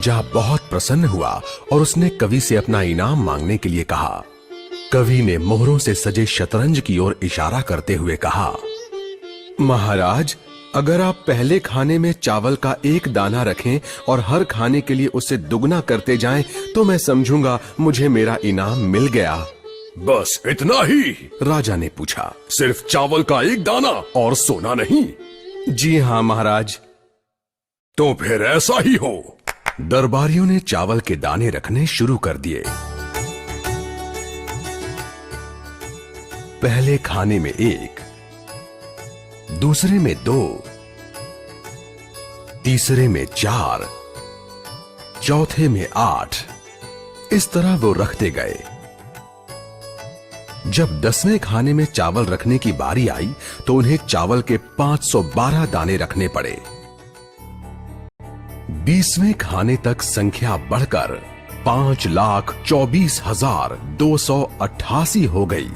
राजा बहुत प्रसन्न हुआ और उसने कवि से अपना इनाम मांगने के लिए कहा। कवि ने मोहरों से सजे शतरंज की ओर इशारा करते हुए कहा, महाराज, अगर आप पहले खाने में चावल का एक दाना रखें और हर खाने के लिए उसे दुगना करते जाएं, तो मैं समझूंगा मुझे मेरा इनाम मिल गया। बस इतना ही? राजा ने पूछा। सिर्फ चावल का एक दाना और सोना नहीं? जी हाँ महाराज। तो फिर ऐसा ही हो। दरबारियों ने चावल के दाने रखने शुरू कर दिए। पहले खाने में 1, दूसरे में 2, तीसरे में 4, चौथे में 8। इस तरह वो रखते गए। जब 10वें खाने में चावल रखने की बारी आई तो उन्हें चावल के 512 दाने रखने पड़े। 20वें खाने तक संख्या बढ़कर 5,24,288 हो गई।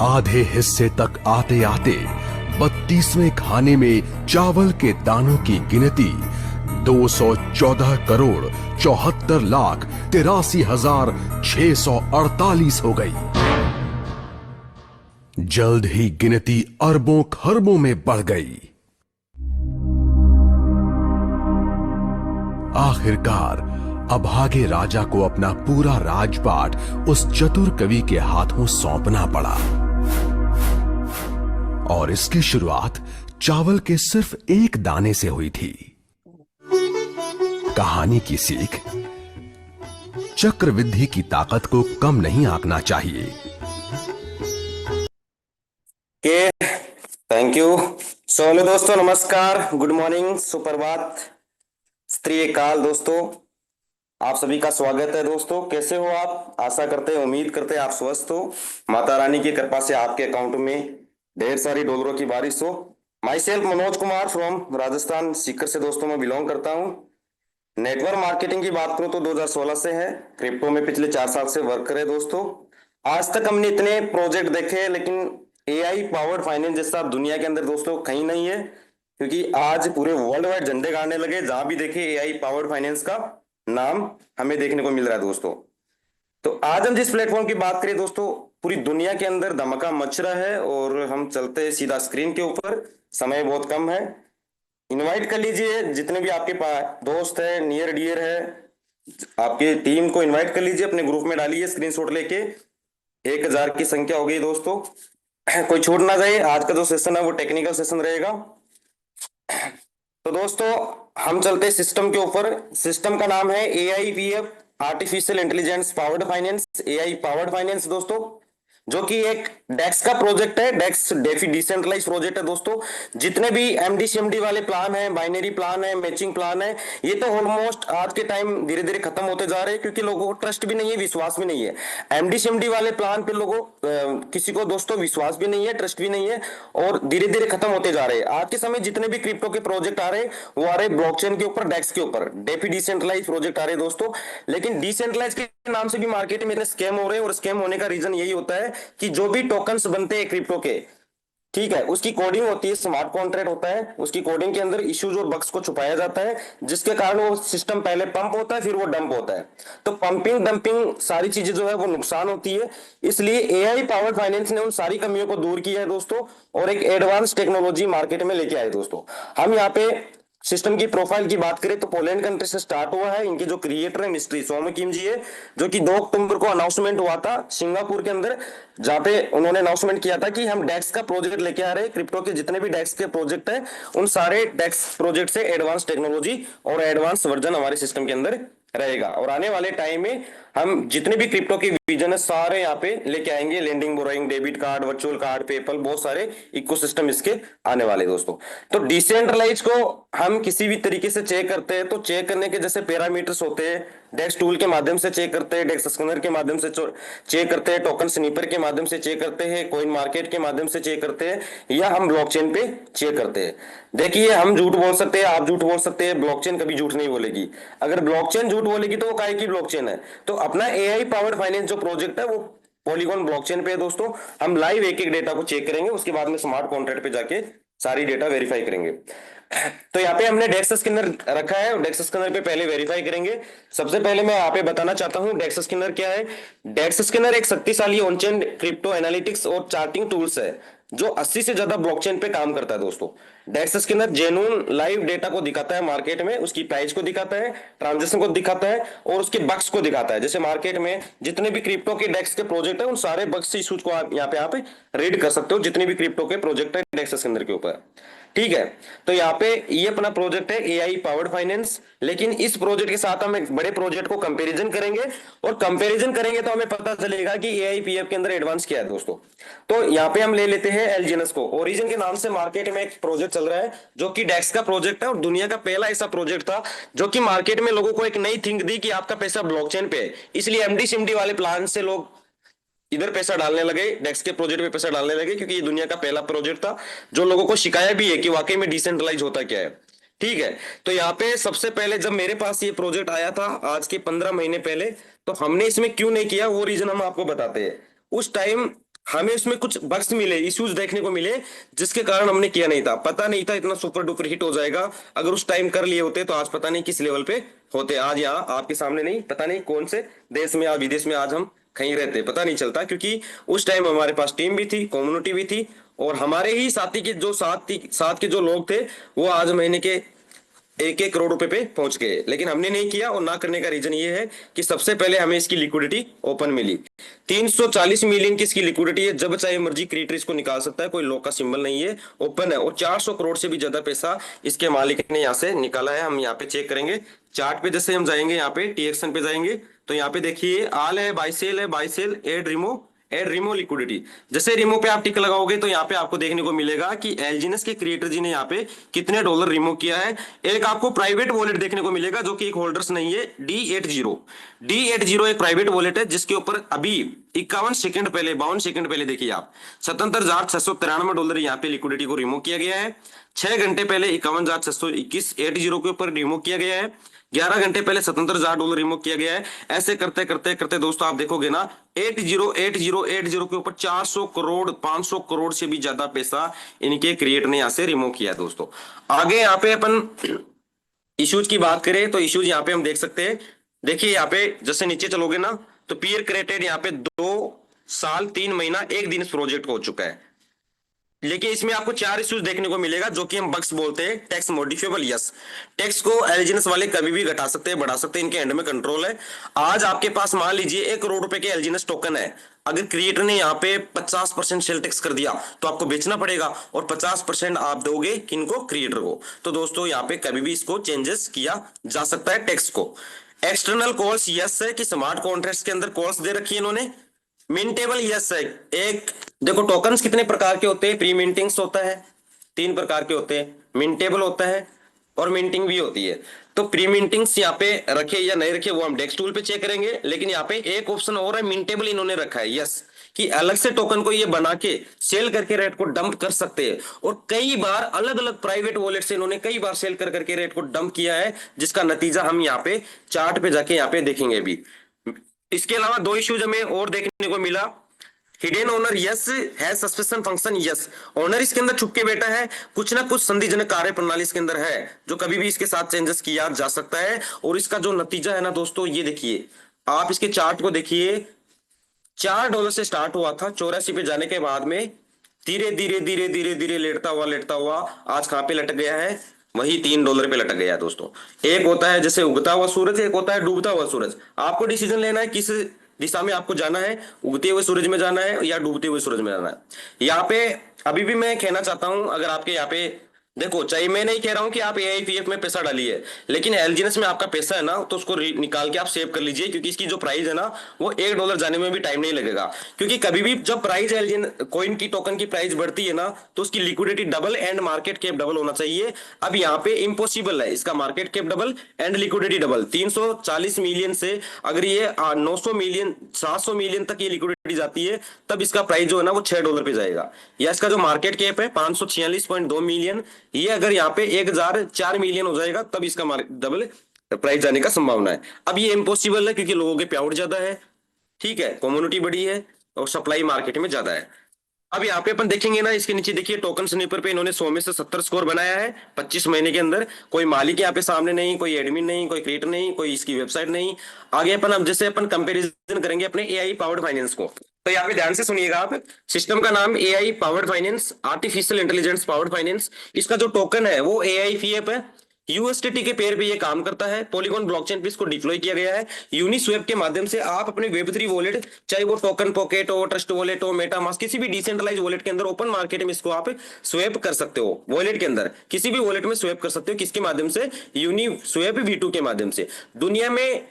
आधे हिस्से तक आते आते 32वें खाने में चावल के दानों की गिनती 214,74,83,648 हो गई। जल्द ही गिनती अरबों खरबों में बढ़ गई। आखिरकार अभागे राजा को अपना पूरा राजपाट उस चतुर कवि के हाथों सौंपना पड़ा। और इसकी शुरुआत चावल के सिर्फ एक दाने से हुई थी। कहानी की सीख, चक्रवृद्धि की ताकत को कम नहीं आंकना चाहिए। Thank you. हेलो दोस्तों, नमस्कार, गुड मॉर्निंग, सुप्रभात, स्त्री काल। दोस्तों आप सभी का स्वागत है। दोस्तों कैसे हो आप? आशा करते हैं, उम्मीद करते हैं आप स्वस्थ हो। माता रानी की कृपा से आपके अकाउंट में ढेर सारी डॉलरों की बारिश हो। My self Manoj Kumar from Rajasthan Sikar से दोस्तों मैं बिलोंग करता हूं। नेटवर्क मार्केटिंग की बात करूं तो 2016 से है। क्रिप्टो में पिछले 4 साल से वर्क करे दोस्तों। आज तक हमने इतने प्रोजेक्ट देखे, लेकिन एआई पावर्ड फाइनेंस जैसा दुनिया के अंदर दोस्तों कहीं नहीं है, क्योंकि आज पूरे वर्ल्ड वाइड झंडे गाड़ने लगे। जहां भी देखे एआई पावर्ड फाइनेंस का नाम हमें देखने को मिल रहा है दोस्तों। तो आज हम जिस प्लेटफॉर्म की बात करें दोस्तों, पूरी दुनिया के अंदर धमाका मच रहा है और हम चलते हैं सीधा स्क्रीन के ऊपर। समय बहुत कम है। इनवाइट कर लीजिए जितने भी आपके पास दोस्त है, नियर डियर है, आपकी टीम को इनवाइट कर लीजिए, अपने ग्रुप में डालिए स्क्रीनशॉट लेके। 1000 की संख्या हो गई दोस्तों। कोई छूट ना जाए। आज का जो सेशन है वो टेक्निकल सेशन रहेगा। तो दोस्तों हम चलते हैं सिस्टम के ऊपर। सिस्टम का नाम है AIPF, artificial intelligence powered finance, AI powered finance दोस्तों, जो कि एक डेक्स का प्रोजेक्ट है। डेक्स डेफी डिसेंट्रलाइज प्रोजेक्ट है दोस्तों। जितने भी MD-CMD वाले प्लान है, बाइनरी प्लान है, मैचिंग प्लान है, ये तो ऑलमोस्ट आज के टाइम धीरे धीरे खत्म होते जा रहे हैं, क्योंकि लोगों को ट्रस्ट भी नहीं है, विश्वास भी नहीं है। MD-CMD वाले प्लान पे लोगों किसी को दोस्तों विश्वास भी नहीं है, ट्रस्ट भी नहीं है, और धीरे धीरे खत्म होते जा रहे हैं। आज के समय जितने भी क्रिप्टो के प्रोजेक्ट आ रहे हैं वो आ रहे ब्लॉकचेन के ऊपर, डेक्स के ऊपर, डेफी डिसेंट्रलाइज प्रोजेक्ट आ रहे हैं दोस्तों। लेकिन डिसेंट्रलाइज के नाम से भी मार्केट में स्कैम हो रहे हैं, और स्कैम होने का रीजन यही होता है कि जो भी टोकन्स बनते हैं क्रिप्टो के, ठीक है, उसकी कोडिंग होती है, स्मार्ट कॉन्ट्रैक्ट होता है, उसकी कोडिंग के अंदर इश्यूज और बग्स को छुपाया जाता है, जिसके कारण वो सिस्टम पहले पंप होता है, फिर वो डंप होता है। तो पंपिंग डंपिंग सारी चीजें जो है वो नुकसान होती है। इसलिए एआई पावर्ड फाइनेंस ने उन सारी कमियों को दूर किया है दोस्तों, और एक एडवांस टेक्नोलॉजी मार्केट में लेके आए दोस्तों। हम यहाँ पे सिस्टम की प्रोफाइल की बात करें तो पोलैंड कंट्री से स्टार्ट हुआ है। इनके जो क्रिएटर है मिस्ट्री सोमकिम जी है, जो कि 2 अक्टूबर को अनाउंसमेंट हुआ था सिंगापुर के अंदर, जहां पे उन्होंने अनाउंसमेंट किया था कि हम डेक्स का प्रोजेक्ट लेके आ रहे हैं। क्रिप्टो के जितने भी डेक्स के प्रोजेक्ट है, उन सारे डेक्स प्रोजेक्ट से एडवांस टेक्नोलॉजी और एडवांस वर्जन हमारे सिस्टम के अंदर रहेगा। और आने वाले टाइम में हम जितने भी क्रिप्टो के विजन है सारे यहाँ पे लेके आएंगे। Lending, borrowing, debit card, virtual card, PayPal, बहुत सारे इकोसिस्टम इसके आने वाले दोस्तों। तो डिसेंट्रलाइज को हम किसी भी तरीके से चेक करते हैं तो चेक करने के जैसे पैरामीटर्स होते हैं, डेक्स टूल के माध्यम से चेक करते हैं, डेक्स स्कैनर के माध्यम से चेक करते हैं, टोकन स्नीपर के माध्यम से चेक करते हैं, कॉइन मार्केट के माध्यम से चेक करते हैं, या हम ब्लॉकचेन पे चेक करते हैं। देखिए हम झूठ बोल सकते हैं, आप झूठ बोल सकते हैं, ब्लॉकचेन कभी झूठ नहीं बोलेगी। अगर ब्लॉकचेन झूठ बोलेगी तो वो काहे की ब्लॉकचेन है। तो अपना एआई पावर्ड फाइनेंस जो प्रोजेक्ट है वो पॉलीगॉन ब्लॉकचेन पे है दोस्तों। हम लाइव एक एक डेटा को चेक करेंगे, उसके बाद में स्मार्ट कॉन्ट्रैक्ट पे जाके सारी डेटा वेरीफाई करेंगे। तो यहाँ पे हमने डेक्स स्कैनर रखा है और डेक्स स्कैनर पे पहले वेरीफाई करेंगे। सबसे पहले मैं यहाँ पे बताना चाहता हूँ डेक्स स्कैनर क्या है। डेक्स स्कैनर एक शक्तिशाली ऑनचेन क्रिप्टो एनालिटिक्स और चार्टिंग टूल्स है जो 80 से ज्यादा ब्लॉकचेन पे काम करता है दोस्तों। डेक्स स्कैनर जेन्युइन लाइव डेटा को दिखाता है मार्केट में, उसकी प्राइस को दिखाता है, ट्रांजेक्शन को दिखाता है और उसके बग्स को दिखाता है। जैसे मार्केट में जितने भी क्रिप्टो के डेक्स के प्रोजेक्ट है उन सारे बग्स इश्यूज को आप यहाँ पे रीड कर सकते हो, जितने भी क्रिप्टो के प्रोजेक्ट है डेक्स स्कैनर के ऊपर। ठीक है, तो यहाँ पे ये अपना प्रोजेक्ट है एआई पावर्ड फाइनेंस। लेकिन इस प्रोजेक्ट के साथ हम एक बड़े प्रोजेक्ट को कंपैरिजन करेंगे और कंपैरिजन करेंगे तो हमें पता चलेगा कि एआई पीएफ के अंदर एडवांस क्या है दोस्तों। तो यहाँ पे हम ले लेते हैं एलजीएनएस को। ओरिजिन के नाम से मार्केट में एक प्रोजेक्ट चल रहा है जो कि डेक्स का प्रोजेक्ट है और दुनिया का पहला ऐसा प्रोजेक्ट था जो कि मार्केट में लोगों को एक नई थिंक दी कि आपका पैसा ब्लॉकचेन पे है, इसलिए एमडी सिमडी वाले प्लान से लोग इधर पैसा डालने लगे, डेक्स के प्रोजेक्ट पे पैसा डालने लगे, क्योंकि ये दुनिया का पहला प्रोजेक्ट था जो लोगों को सिखाया भी है कि वाकई में डिसेंट्रलाइज होता क्या है। ठीक है, तो यहाँ पे सबसे पहले जब मेरे पास ये प्रोजेक्ट आया था आज के 15 महीने पहले, तो हमने इसमें क्यों नहीं किया वो रीजन हम आपको बताते हैं। उस टाइम हमें इसमें कुछ बग्स मिले, इश्यूज देखने को मिले, जिसके कारण हमने किया नहीं था। पता नहीं था इतना सुपर डुपर हिट हो जाएगा। अगर उस टाइम कर लिए होते तो आज पता नहीं किस लेवल पे होते। आज यहाँ आपके सामने नहीं, पता नहीं कौन से देश में या विदेश में आज हम कहीं रहते, पता नहीं चलता, क्योंकि उस टाइम हमारे पास टीम भी थी, कम्युनिटी भी थी और हमारे ही साथी के जो साथ के जो लोग थे वो आज महीने के 1-1 करोड़ रुपए पे पहुंच गए। लेकिन हमने नहीं किया और ना करने का रीजन ये है कि सबसे पहले हमें इसकी लिक्विडिटी ओपन मिली। 340 मिलियन की इसकी लिक्विडिटी है, जब चाहे मर्जी क्रिएटर इसको निकाल सकता है, कोई लॉक का सिंबल नहीं है, ओपन है। और 400 करोड़ से भी ज्यादा पैसा इसके मालिक ने यहाँ से निकाला है। हम यहाँ पे चेक करेंगे चार्ट पे, जैसे हम जाएंगे यहाँ पे टीएक्सन पे जाएंगे तो यहाँ पे देखिए आल है, बाय सेल, एड रिमो लिक्विडिटी। जैसे रिमो पे आप टिक लगाओगे तो यहाँ पे आपको देखने को मिलेगा कि एलजीएनएस के क्रिएटर जी ने यहाँ पे कितने डॉलर रिमूव किया है। एक आपको प्राइवेट वॉलेट देखने को मिलेगा जो कि एक होल्डर्स नहीं है, D80 एक प्राइवेट वॉलेट है जिसके ऊपर अभी 52 सेकंड पहले देखिए आप $77,693 यहाँ पे लिक्विडिटी को रिमूव किया गया है। 6 घंटे पहले 51,621 80 के ऊपर रिमूव किया गया है। 11 घंटे पहले $77,000 रिमूव किया गया है। ऐसे करते करते करते दोस्तों आप देखोगे ना 80 के ऊपर 400 करोड़ 500 करोड़ से भी ज्यादा पैसा इनके क्रिएटर ने यहां से रिमूव किया है दोस्तों। आगे यहाँ पे अपन इश्यूज की बात करें तो इश्यूज यहाँ पे हम देख सकते हैं। देखिए यहाँ पे जैसे नीचे चलोगे ना तो पीयर क्रिएटेड यहाँ पे 2 साल 3 महीना 1 दिन इस प्रोजेक्ट को हो चुका है। लेकिन इसमें आपको 4 इश्यूज देखने को मिलेगा जो कि हम बग्स बोलते हैं। टैक्स मॉडिफिएबल, यस, टैक्स को एलजीएनएस वाले कभी भी घटा सकते हैं, बढ़ा सकते हैं, इनके एंड में कंट्रोल है। आज आपके पास मान लीजिए 1 करोड़ रुपए के एलजीएनएस टोकन है, अगर क्रिएटर ने यहाँ पे 50% सेल टैक्स कर दिया तो आपको बेचना पड़ेगा और 50% आप दोगे किनको, क्रिएटर को। तो दोस्तों यहाँ पे कभी भी इसको चेंजेस किया जा सकता है टैक्स को। एक्सटर्नल कॉल्स, यस है कि स्मार्ट कॉन्ट्रैक्ट्स के अंदर कॉल्स दे रखी है इन्होंने। मिंटेबल, यस है। एक देखो टोकन्स कितने प्रकार के होते हैं, प्री मिंटिंग्स होता है, 3 प्रकार के होते हैं, मिंटेबल होता है और मिंटिंग भी होती है। तो प्री मिंटिंग्स यहाँ पे रखे या नहीं रखे वो हम डेक्स टूल पे चेक करेंगे। लेकिन यहाँ पे एक ऑप्शन और है, मिंटेबल इन्होंने रखा है, यस, कि अलग से टोकन को ये बना के सेल करके रेट को डंप कर सकते हैं। और कई बार अलग अलग प्राइवेट वॉलेट से इन्होंने कई बार सेल कर करके रेट को डंप किया है, जिसका नतीजा हम यहाँ पे चार्ट पे जाके यहाँ पे देखेंगे भी। इसके अलावा 2 इश्यूज हमें और देखने को मिला। हिडन ओनर, यस है, सस्पेंशन फंक्शन, यस, ओनर इसके अंदर छुप के बैठा है, कुछ ना कुछ संदिग्धजनक कार्य प्रणाली इसके अंदर है जो कभी भी इसके साथ चेंजेस किया जा सकता है। और इसका जो नतीजा है ना दोस्तों, ये देखिए आप इसके चार्ट को देखिए, $4 से स्टार्ट हुआ था, 84 पे जाने के बाद में धीरे धीरे लेटता हुआ आज कहां पे लटक गया है, वही $3 पे लटक गया है दोस्तों। एक होता है जैसे उगता हुआ सूरज, एक होता है डूबता हुआ सूरज। आपको डिसीजन लेना है किस दिशा में आपको जाना है, उगते हुए सूरज में जाना है या डूबते हुए सूरज में जाना है। यहाँ पे अभी भी मैं कहना चाहता हूं, अगर आपके यहाँ पे देखो, चाहिए मैं नहीं कह रहा हूं कि आप एआईपीएफ में पैसा डालिए, लेकिन एलजीएनएस में आपका पैसा है ना तो उसको निकाल के आप सेव कर लीजिए, क्योंकि इसकी जो प्राइस है ना वो $1 जाने में भी टाइम नहीं लगेगा। क्योंकि कभी भी जब प्राइस एलजीएन कॉइन की टोकन की प्राइस बढ़ती है ना तो उसकी liquidity double and market cap double होना चाहिए। अब यहाँ पे इम्पॉसिबल है, इसका market cap double and liquidity double. 340 million से अगर ये 900 मिलियन 700 मिलियन तक ये लिक्विडिटी जाती है तब इसका प्राइस जो है ना वो $6 पे जाएगा। या इसका जो मार्केट कैप है 546.2 मिलियन, ये अगर यहाँ पे 1004 मिलियन हो जाएगा तब इसका डबल प्राइस जाने का संभावना है। अब ये इम्पॉसिबल है क्योंकि लोगों के पे आउट ज्यादा है, ठीक है, कम्युनिटी बड़ी है और सप्लाई मार्केट में ज्यादा है। अब यहाँ पे अपन देखेंगे ना, इसके नीचे देखिए टोकन स्निपर पे इन्होंने 100 में से 70 स्कोर बनाया है 25 महीने के अंदर। कोई मालिक यहाँ पे सामने नहीं, कोई एडमिन नहीं, कोई क्रिएटर नहीं, कोई इसकी वेबसाइट नहीं। आगे अपन अब जैसे अपन कंपैरिजन करेंगे अपने एआई पावर्ड फाइनेंस को, तो यहाँ पे ध्यान से सुनिएगा आप। सिस्टम का नाम AI powered finance, artificial intelligence powered finance. इसका जो टोकन है वो एआई फीएप है, यूएसडीटी के पेयर पे ये काम करता है। पॉलीगॉन ब्लॉकचेन पे इसको डिप्लॉय किया गया है। यूनिस्वैप के माध्यम से आप अपने वेब3 वॉलेट, चाहे वो टोकन पॉकेट हो, ट्रस्ट वॉलेट हो, मेटामास्क, किसी भी डिसेंट्रलाइज वॉलेट के अंदर ओपन मार्केट में इसको आप स्वैप कर सकते हो। वॉलेट के अंदर किसी भी वॉलेट में स्वैप कर सकते हो। किसके माध्यम से? यूनिस्वैप V2 के माध्यम से। दुनिया में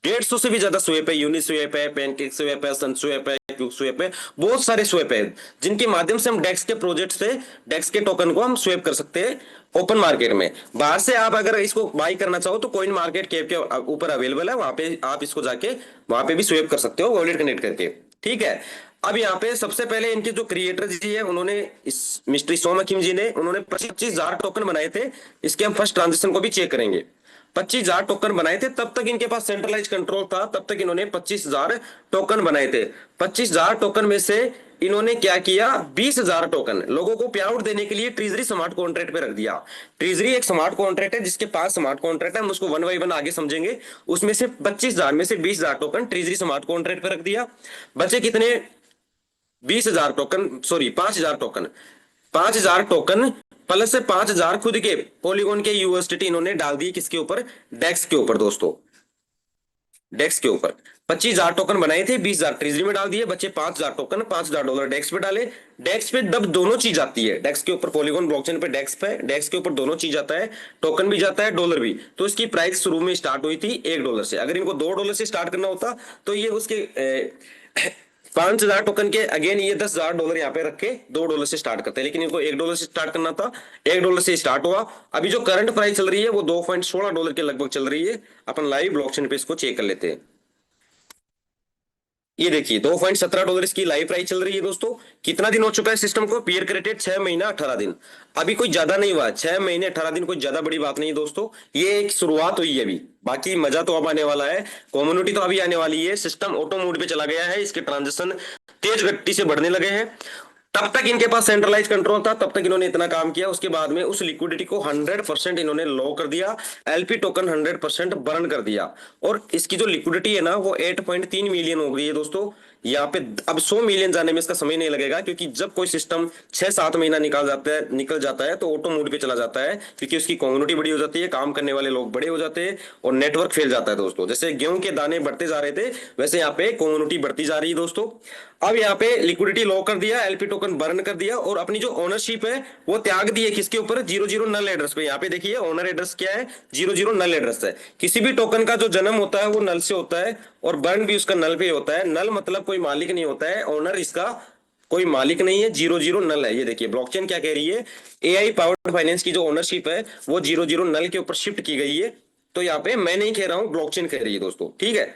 150 से भी ज्यादा स्वैप है। यूनिस्वैप है, पैनकेक स्वैप है, सनस्वैप है, क्विक स्वैप है, बहुत सारे स्वैप है जिनके माध्यम से हम डेक्स के प्रोजेक्ट से डेक्स के टोकन को हम स्वैप कर सकते हैं ओपन मार्केट में। बाहर से आप अगर इसको बाई करना चाहो तो कॉइन मार्केट कैप के ऊपर अवेलेबल है, वहां पे आप इसको जाके वहां पे भी स्वैप कर सकते हो वॉलेट कनेक्ट करके। ठीक है। अब यहाँ पे सबसे पहले इनके जो क्रिएटर जी है, उन्होंने इस मिस्ट्री सोमकिम जी ने, उन्होंने 25,000 टोकन बनाए थे। इसके हम फर्स्ट ट्रांजेक्शन को भी चेक करेंगे। 25,000 टोकन बनाए थे, तब तक इनके पास सेंट्रलाइज कंट्रोल था, तब तक इन्होंने 25,000 टोकन बनाए थे। 25,000 टोकन में से इन्होंने क्या किया, 20,000 टोकन लोगों को पे आउट देने के लिए ट्रेजरी स्मार्ट कॉन्ट्रैक्ट पे रख दिया। ट्रेजरी एक स्मार्ट कॉन्ट्रैक्ट है जिसके पास स्मार्ट कॉन्ट्रैक्ट है, हम उसको वन बाई वन आगे समझेंगे। उसमें से 25,000 में से 20,000 टोकन ट्रेजरी स्मार्ट कॉन्ट्रैक्ट पे रख दिया। बचे कितने? 20,000 token, sorry 5,000 token. 5,000 token plus से 5,000 खुद के पॉलीगॉन के यूएसडीटी इन्होंने डाल दिए किसके ऊपर? डेक्स के ऊपर दोस्तों, डेक्स के ऊपर। 25,000 टोकन बनाए थे, 20,000 ट्रेजरी में डाल दिए, बचे 5,000 टोकन, $5,000 डेक्स पे डाले। डेक्स पे जब दोनों चीज आती है, डेक्स के ऊपर पॉलीगॉन ब्लॉकचेन पे डेक्स पे, डेक्स के ऊपर दोनों चीज आता है, टोकन भी जाता है, डॉलर भी। तो इसकी प्राइस शुरू में स्टार्ट हुई थी $1 से। अगर इनको $2 से स्टार्ट करना होता तो ये उसके 5,000 टोकन के अगेन ये $10,000 यहाँ पे रख के $2 से स्टार्ट करते हैं, लेकिन इनको $1 से स्टार्ट करना था, $1 से स्टार्ट हुआ। अभी जो करंट प्राइस चल रही है वो $2.16 के लगभग चल रही है। अपन लाइव ब्लॉकचेन पे इसको चेक कर लेते हैं। ये देखिए $2.17 इसकी लाइव प्राइस चल रही है दोस्तों। कितना दिन हो चुका है सिस्टम को? पेयर क्रेडिट 6 महीना 18 दिन। अभी कोई ज्यादा नहीं हुआ, 6 महीने 18 दिन कोई ज्यादा बड़ी बात नहीं है दोस्तों। ये एक शुरुआत हुई है अभी, बाकी मजा तो अब आने वाला है। कम्युनिटी तो अभी आने वाली है। सिस्टम ऑटो मोड पे चला गया है, इसके ट्रांजेक्शन तेज गति से बढ़ने लगे हैं। तब तक इनके पास सेंट्रलाइज कंट्रोल था, तब तक इन्होंने इतना काम किया। उसके बाद में उस लिक्विडिटी को 100% इन्होंने लो कर दिया। एलपी टोकन 100% बर्न कर दिया, और इसकी जो लिक्विडिटी है ना वो 8.3 मिलियन हो गई है दोस्तों। यहाँ पे अब 100 मिलियन जाने में इसका समय नहीं लगेगा, क्योंकि जब कोई सिस्टम 6-7 महीना निकल जाता है तो ऑटो मोड पे चला जाता है, क्योंकि उसकी कम्युनिटी बड़ी हो जाती है, काम करने वाले लोग बड़े हो जाते हैं और नेटवर्क फैल जाता है दोस्तों। जैसे गेहूं के दाने बढ़ते जा रहे थे, वैसे यहाँ पे कम्युनिटी बढ़ती जा रही है दोस्तों। अब यहाँ पे लिक्विडिटी लो कर दिया, एलपी टोकन बर्न कर दिया, और अपनी जो ओनरशिप है वो त्याग दी है किसके ऊपर? 00 नल एड्रेस पे। यहाँ पे देखिए ओनर एड्रेस क्या है? 00 नल एड्रेस है। किसी भी टोकन का जो जन्म होता है वो नल से होता है, और बर्न भी उसका नल पे होता है। नल मतलब कोई मालिक नहीं होता है, ओनर इसका कोई मालिक नहीं है, 00 नल है। ये देखिए ब्लॉकचेन क्या कह रही है, एआई पावर्ड फाइनेंस की जो ओनरशिप है वो 00 नल के ऊपर शिफ्ट की गई है। तो यहाँ पे मैं नहीं कह रहा हूं, ब्लॉकचेन कह रही है दोस्तों। ठीक है।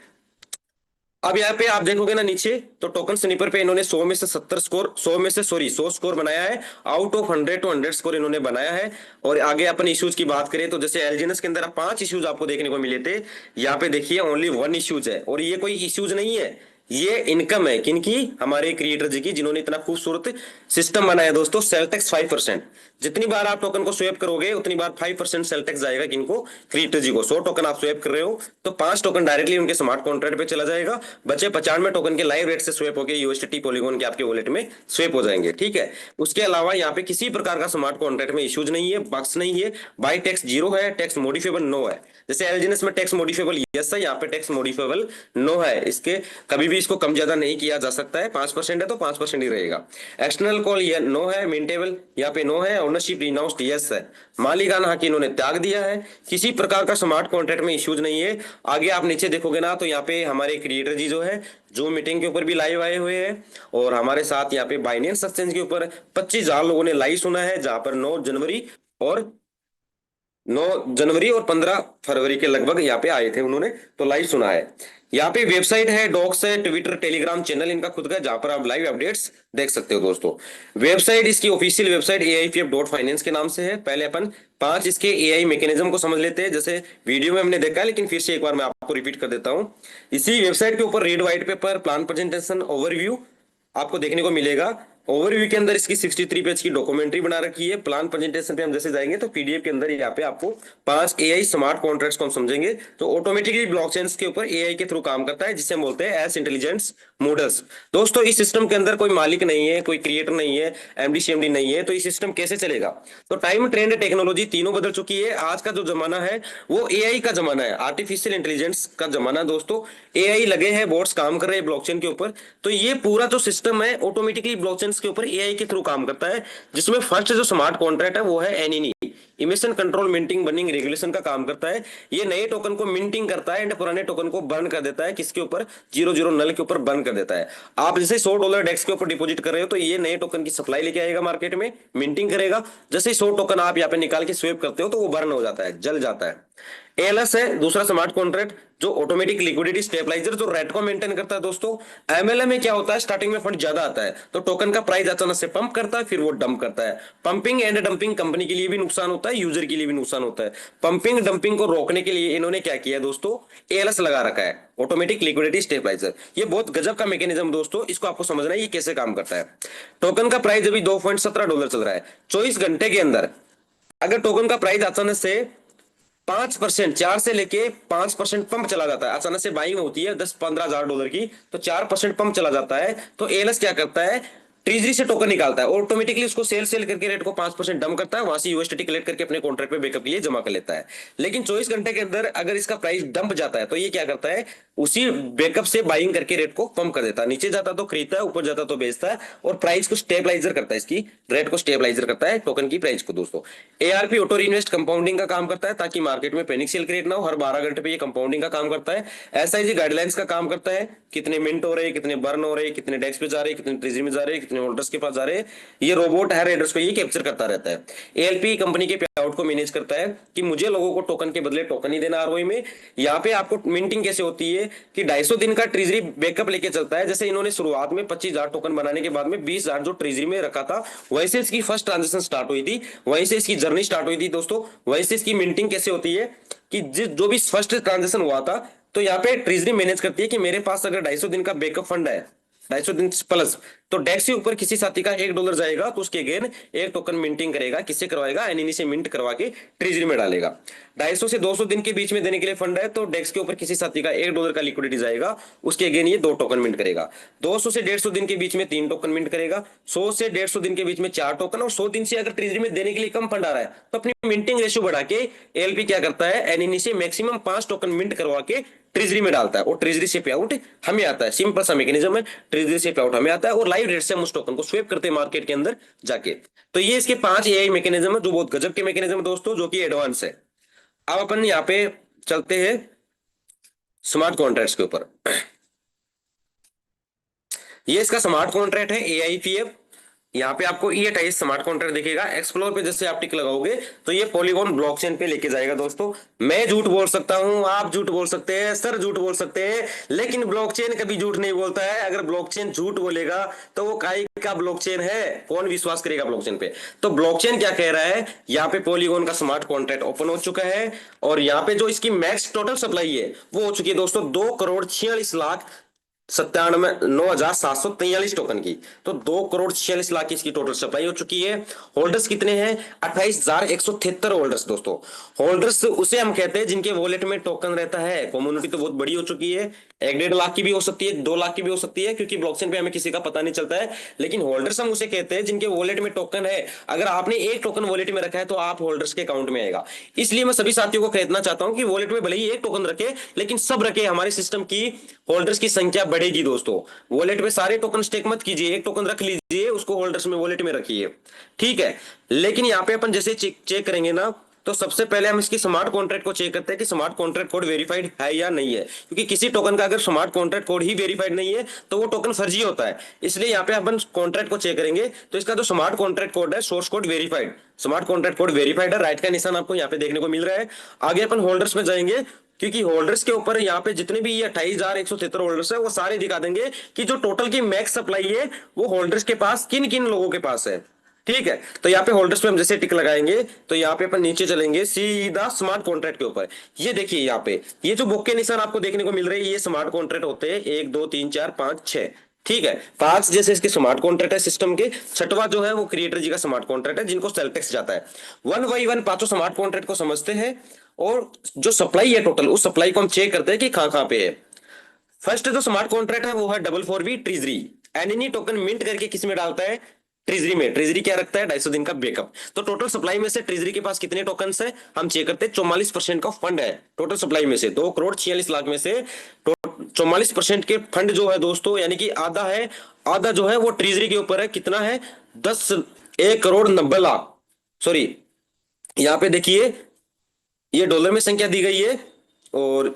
अब यहाँ पे आप देखोगे ना नीचे, तो टोकन स्निपर पे इन्होंने 100 में से 70 स्कोर, 100 स्कोर बनाया है। आउट ऑफ 100 to 100 स्कोर इन्होंने बनाया है। और आगे अपन इश्यूज की बात करें तो जैसे एलजीएनएस के अंदर 5 इश्यूज आपको देखने को मिले थे, यहाँ पे देखिए ओनली 1 इश्यूज है। और ये कोई इश्यूज नहीं है, ये इनकम है किनकी? हमारे क्रिएटर जी की, जिन्होंने इतना खूबसूरत सिस्टम बनाया दोस्तों। Sale tax 5%। जितनी बार आप टोकन को स्वैप करोगे उतनी बार 5% सेल टैक्स जाएगा किनको? क्रिएटर जी को। 100 टोकन आप स्वैप कर रहे हो तो 5 टोकन डायरेक्टली उनके स्मार्ट कॉन्ट्रैक्ट पे चला जाएगा। बचे 95 टोकन के लाइव रेट से स्वैप होकर यूएसडीटी पॉलीगॉन के आपके वॉलेट में स्वैप हो जाएंगे। ठीक है। उसके अलावा यहाँ पे किसी प्रकार का स्मार्ट कॉन्ट्रैक्ट में इश्यूज नहीं है, बग्स नहीं है। बाई टैक्स 0 है, टैक्स मॉडिफेबल नो है। जैसे एलजीएनएस में टैक्स मॉडिफेबल यस है, यहाँ पे टैक्स मॉडिफेबल नो है। इसके कभी भी इसको कम ज्यादा नहीं किया जा सकता है। 5% है तो 5% ही रहेगा। एक्सटर्नल कॉल ये नो है, मेंटेबल यहाँ पे नो है। ओनरशिप रिनाउंस्ड यस है। मालिकाना हक इन्होंने त्याग दिया है। किसी प्रकार का स्मार्ट कॉन्ट्रैक्ट में इश्यूज नहीं है। आगे आप नीचे देखोगे ना तो यहाँ पे हमारे क्रिएटर जी जो है जो मीटिंग के ऊपर भी लाइव आए हुए हैं, और हमारे साथ यहाँ पे बाइनेंस एक्सचेंज के ऊपर 25,000 लोगों ने लाइव सुना है, जहां पर 9 जनवरी और 15 फरवरी के लगभग यहाँ पे आए थे उन्होंने, तो लाइव सुना है। यहाँ पे वेबसाइट है, डॉक्स है, ट्विटर, टेलीग्राम चैनल इनका खुद का, जहां पर आप लाइव अपडेट्स देख सकते हो दोस्तों। वेबसाइट इसकी ऑफिशियल वेबसाइट AIFF.finance के नाम से है। पहले अपन 5 इसके एआई मैकेनिज्म को समझ लेते हैं। जैसे वीडियो में हमने देखा है, लेकिन फिर से एक बार मैं आपको रिपीट कर देता हूं। इसी वेबसाइट के ऊपर read white paper, plan presentation, overview आपको देखने को मिलेगा। ओवरव्यू के अंदर इसकी 63 पेज की डॉक्यूमेंट्री बना रखी है। प्लान प्रेजेंटेशन पे हम जैसे जाएंगे तो पीडीएफ के अंदर यहाँ पे आपको 5 एआई स्मार्ट कॉन्ट्रैक्ट्स को हम समझेंगे तो ऑटोमेटिकली ब्लॉकचेन्स के ऊपर एआई के थ्रू काम करता है, जिसे हम बोलते हैं एस इंटेलिजेंस मॉडल्स। दोस्तों इस सिस्टम के अंदर कोई मालिक नहीं है, कोई क्रिएटर नहीं है, एमडी सीएमडी नहीं है, तो ये सिस्टम कैसे चलेगा? तो टाइम, ट्रेंड, टेक्नोलॉजी तीनों बदल चुकी है। आज का जो जमाना है वो एआई का जमाना है, आर्टिफिशियल इंटेलिजेंस का जमाना। दोस्तों एआई लगे हैं, बोट्स काम कर रहे हैं ब्लॉकचेन के ऊपर। तो ये पूरा जो सिस्टम है ऑटोमेटिकली ब्लॉकचेन के ऊपर एआई के थ्रू काम करता है, जिसमें फर्स्ट जो स्मार्ट कॉन्ट्रैक्ट है वो है एनईनी, emission control minting burning regulation का काम करता है। ये नए टोकन को मिंटिंग करता है एंड पुराने टोकन को बर्न कर देता है। किसके ऊपर? 00 नल के ऊपर बर्न कर देता है। आप जैसे $100 डेक्स के ऊपर डिपॉजिट कर रहे हो तो ये नए टोकन की सप्लाई लेके आएगा मार्केट में, मिंटिंग करेगा। जैसे ही 100 टोकन आप यहाँ पे निकाल के स्वेप करते हो तो वो बर्न हो जाता है, जल जाता है। एएलएस है दूसरा स्मार्ट कॉन्ट्रैक्ट, जो ऑटोमेटिक लिक्विडिटी स्टेबलाइजर, जो रेट को मेंटेन करता है। दोस्तों एमएलएम में क्या होता है, स्टार्टिंग में फंड ज्यादा आता है तो टोकन का प्राइस अचानक से पंप करता है, फिर वो डंप करता है। पंपिंग एंड डंपिंग कंपनी के लिए भी नुकसान होता है, यूजर के लिए भी नुकसान होता है। पंपिंग डंपिंग को रोकने के लिए इन्होंने क्या किया दोस्तों, एएलएस लगा रखा है, ऑटोमेटिक लिक्विडिटी स्टेबलाइजर। ये बहुत गजब का मैकेनिज्म दोस्तों, इसको आपको समझना है ये कैसे काम करता है। टोकन का प्राइस अभी $2.17 चल रहा है। 24 घंटे के अंदर अगर टोकन का प्राइस अचानक से 5%, 4 से लेके 5% पंप चला जाता है, अचानक से बाइंग होती है 10-15 हजार डॉलर की, तो 4% पंप चला जाता है, तो एएलएस क्या करता है, ट्रेजरी से टोकन निकालता है, ऑटोमेटिकली उसको सेल करके रेट को 5% डंप करता है, वहां से यूएसडीटी कलेक्ट करके अपने कॉन्ट्रैक्ट पे बैकअप के लिए जमा कर लेता है। लेकिन 24 घंटे के अंदर अगर इसका प्राइस डंप जाता है तो ये क्या करता है, उसी बैकअप से बाइंग करके रेट को पंप कर देता है। नीचे जाता तो खरीदता है, ऊपर जाता तो बेचता है, और प्राइस को स्टेबलाइजर करता है, इसकी रेट को स्टेबलाइजर करता है, टोकन की प्राइस को। दोस्तों एआरपी ऑटो इन्वेस्ट कंपाउंडिंग का काम करता है, ताकि मार्केट में पैनिक सेल क्रिएट ना हो। हर 12 घंटे पे ये कंपाउंडिंग का काम करता है। एसआईजी गाइडलाइंस का काम करता है, कितने मिंट हो रहे हैं, कितने बर्न हो रहे हैं, कितने डेस्क पे जा रहे हैं, कितने ट्रेजरी में जा रहे हैं, कितने होल्डर्स के पास जा रहे हैं, ये रोबोट है एड्रेस को ये कैप्चर करता रहता है। एएलपी कंपनी के पेआउट को मैनेज करता है कि मुझे लोगों को टोकन के बदले टोकन ही देना आरओआई में। यहाँ पे आपको मिंटिंग कैसे होती है कि 250 दिन का ट्रेजरी बैकअप लेके चलता है। जैसे इन्होंने शुरुआत में 25,000 टोकन बनाने के बाद में 20,000 जो ट्रेजरी में रखा था, वैसे इसकी फर्स्ट ट्रांजेक्शन स्टार्ट हुई थी, वहीं से इसकी जर्नी स्टार्ट हुई थी। दोस्तों वैसे इसकी मिंटिंग कैसे होती है कि जो भी फर्स्ट ट्रांजेक्शन हुआ था, तो यहाँ पे ट्रेजरी मैनेज करती है कि मेरे पास अगर 250 दिन का बैकअप फंड है, 250 दिन प्लस, तो डेक्स के ऊपर किसी साथी का $1 जाएगा तो उसके अगेन एक टोकन मिंटिंग करेगा। किससे करवाएगा? एनईनी से मिंट करवा के ट्रेजरी में डालेगा। 250 से 200 दिन के बीच में देने के लिए फंड है, तो डेक्स के ऊपर किसी साथी का $1 का लिक्विडिटी जाएगा, उसके अगेन ये 2 टोकन मिंट करेगा। 200 से 150 दिन के बीच में 3 टोकन मिंट करेगा। 100 से 150 दिन के बीच में 4 टोकन, और 100 दिन से अगर ट्रेजरी में देने के लिए कम फंड आ रहा है तो अपनी मिंटिंग रेशियो बढ़ा के एएलपी क्या करता है, एनईनी से मैक्सिमम 5 टोकन मिंट करवा के ट्रेजरी में डालता है, और ट्रेजरी से पे आउट हमें आता है। सिंपल सा मैकेनिज्म है, ट्रेजरी से पे आउट हमें आता है, और लाइव रेट से हम उस टोकन को स्वेप करते हैं मार्केट के अंदर जाके। तो ये इसके 5 एआई मैकेनिज्म है, जो बहुत गजब के मैकेनिज्म है दोस्तों, जो कि एडवांस है। अब अपन यहाँ पे चलते हैं स्मार्ट कॉन्ट्रैक्ट्स के ऊपर। ये इसका स्मार्ट कॉन्ट्रैक्ट है एआईपीएफ। यहाँ पे आपको E28 स्मार्ट कॉन्ट्रैक्ट दिखेगा। एक्सप्लोर पे जैसे आप टिक लगाओगे तो ये पॉलीगॉन ब्लॉकचेन पे लेके जाएगा। दोस्तों मैं झूठ बोल सकता हूं, आप झूठ बोल सकते हैं, सर झूठ बोल सकते हैं, लेकिन ब्लॉकचेन कभी झूठ नहीं बोलता है। अगर ब्लॉकचेन झूठ बोलेगा तो वो काहे का ब्लॉकचेन है, कौन विश्वास करेगा ब्लॉकचेन पे? तो ब्लॉकचेन क्या कह रहा है, यहाँ पे पॉलीगॉन का स्मार्ट कॉन्ट्रैक्ट ओपन हो चुका है, और यहाँ पे जो इसकी मैक्स टोटल सप्लाई है वो हो चुकी है दोस्तों 2,46,97,9,743 टोकन की। तो 2,46,00,000 की इसकी टोटल सप्लाई हो चुकी है। होल्डर्स कितने हैं? 28,173 होल्डर्स। दोस्तों होल्डर्स उसे हम कहते हैं जिनके वॉलेट में टोकन रहता है। कम्युनिटी तो बहुत बड़ी हो चुकी है, 1-1.5 लाख की भी हो सकती है, 2 लाख की भी हो सकती है, क्योंकि ब्लॉकचेन पे हमें किसी का पता नहीं चलता है। लेकिन होल्डर्स हम उसे कहते हैं जिनके वॉलेट में टोकन है। अगर आपने एक टोकन वॉलेट में रखा है तो आप होल्डर्स के अकाउंट में आएगा। इसलिए मैं सभी साथियों को कहना चाहता हूं कि वॉलेट में भले ही एक टोकन रखे, लेकिन सब रखे, हमारे सिस्टम की होल्डर्स की संख्या बढ़ेगी। दोस्तों वॉलेट में सारे टोकन स्टेक मत कीजिए, एक टोकन रख लीजिए, उसको होल्डर्स में वॉलेट में रखिए, ठीक है। लेकिन यहाँ पे अपन जैसे चेक करेंगे ना, तो सबसे पहले हम इसकी स्मार्ट कॉन्ट्रैक्ट को चेक करते हैं कि स्मार्ट कॉन्ट्रैक्ट कोड वेरीफाइड है या नहीं है, क्योंकि किसी टोकन का अगर स्मार्ट कॉन्ट्रैक्ट कोड ही वेरीफाइड नहीं है तो वो टोकन फर्जी होता है। इसलिए यहाँ पे अपन कॉन्ट्रैक्ट को चेक करेंगे, तो इसका जो स्मार्ट कॉन्ट्रैक्ट कोड है, source code verified, smart contract code verified है, राइट का निशान आपको यहाँ पे देखने को मिल रहा है। आगे अपन होल्डर्स में जाएंगे, क्योंकि होल्डर्स के ऊपर यहाँ पे जितने भी ये 28,173 होल्डर्स है वो सारे दिखा देंगे कि जो टोटल की मैक्स सप्लाई है वो होल्डर्स के पास किन किन लोगों के पास है, ठीक है। तो यहाँ पे होल्डर्स पे हम जैसे टिक लगाएंगे तो यहाँ पे अपन नीचे चलेंगे सीधा स्मार्ट कॉन्ट्रैक्ट के ऊपर। ये देखिए यहाँ पे ये जो बुक के निशान आपको देखने को मिल रहे हैं, ये स्मार्ट कॉन्ट्रैक्ट होते हैं 1 2 3 4 5 6, ठीक है, 5 जैसे इसके स्मार्ट कॉन्ट्रैक्ट है सिस्टम के, छठवां जो है वो क्रिएटर जी का स्मार्ट कॉन्ट्रैक्ट है जिनको सेल्टेक्स जाता है। वन बाई वन पांचों स्मार्ट कॉन्ट्रैक्ट को समझते हैं, और जो सप्लाई है टोटल, उस सप्लाई को हम चेक करते हैं कि कहां कहां पे है। फर्स्ट जो स्मार्ट कॉन्ट्रैक्ट है वो है 444 ट्रेजरी। एनएनई टोकन मिंट करके किस में डालता है? ट्रेजरी में। ट्रेजरी क्या रखता है? 250 दिन का बैकअप। तो टोटल सप्लाई में से ट्रेजरी के पास कितने टोकन्स है हम चेक करते हैं। 44% का फंड है टोटल सप्लाई में से, 2 करोड़ 46 लाख में से 44% के फंड जो है दोस्तों, यानी कि आधा है, आधा जो है वो ट्रेजरी के ऊपर है। कितना है? 1 करोड़ 90 लाख। सॉरी, यहां पे देखिए ये डॉलर में संख्या दी गई है, और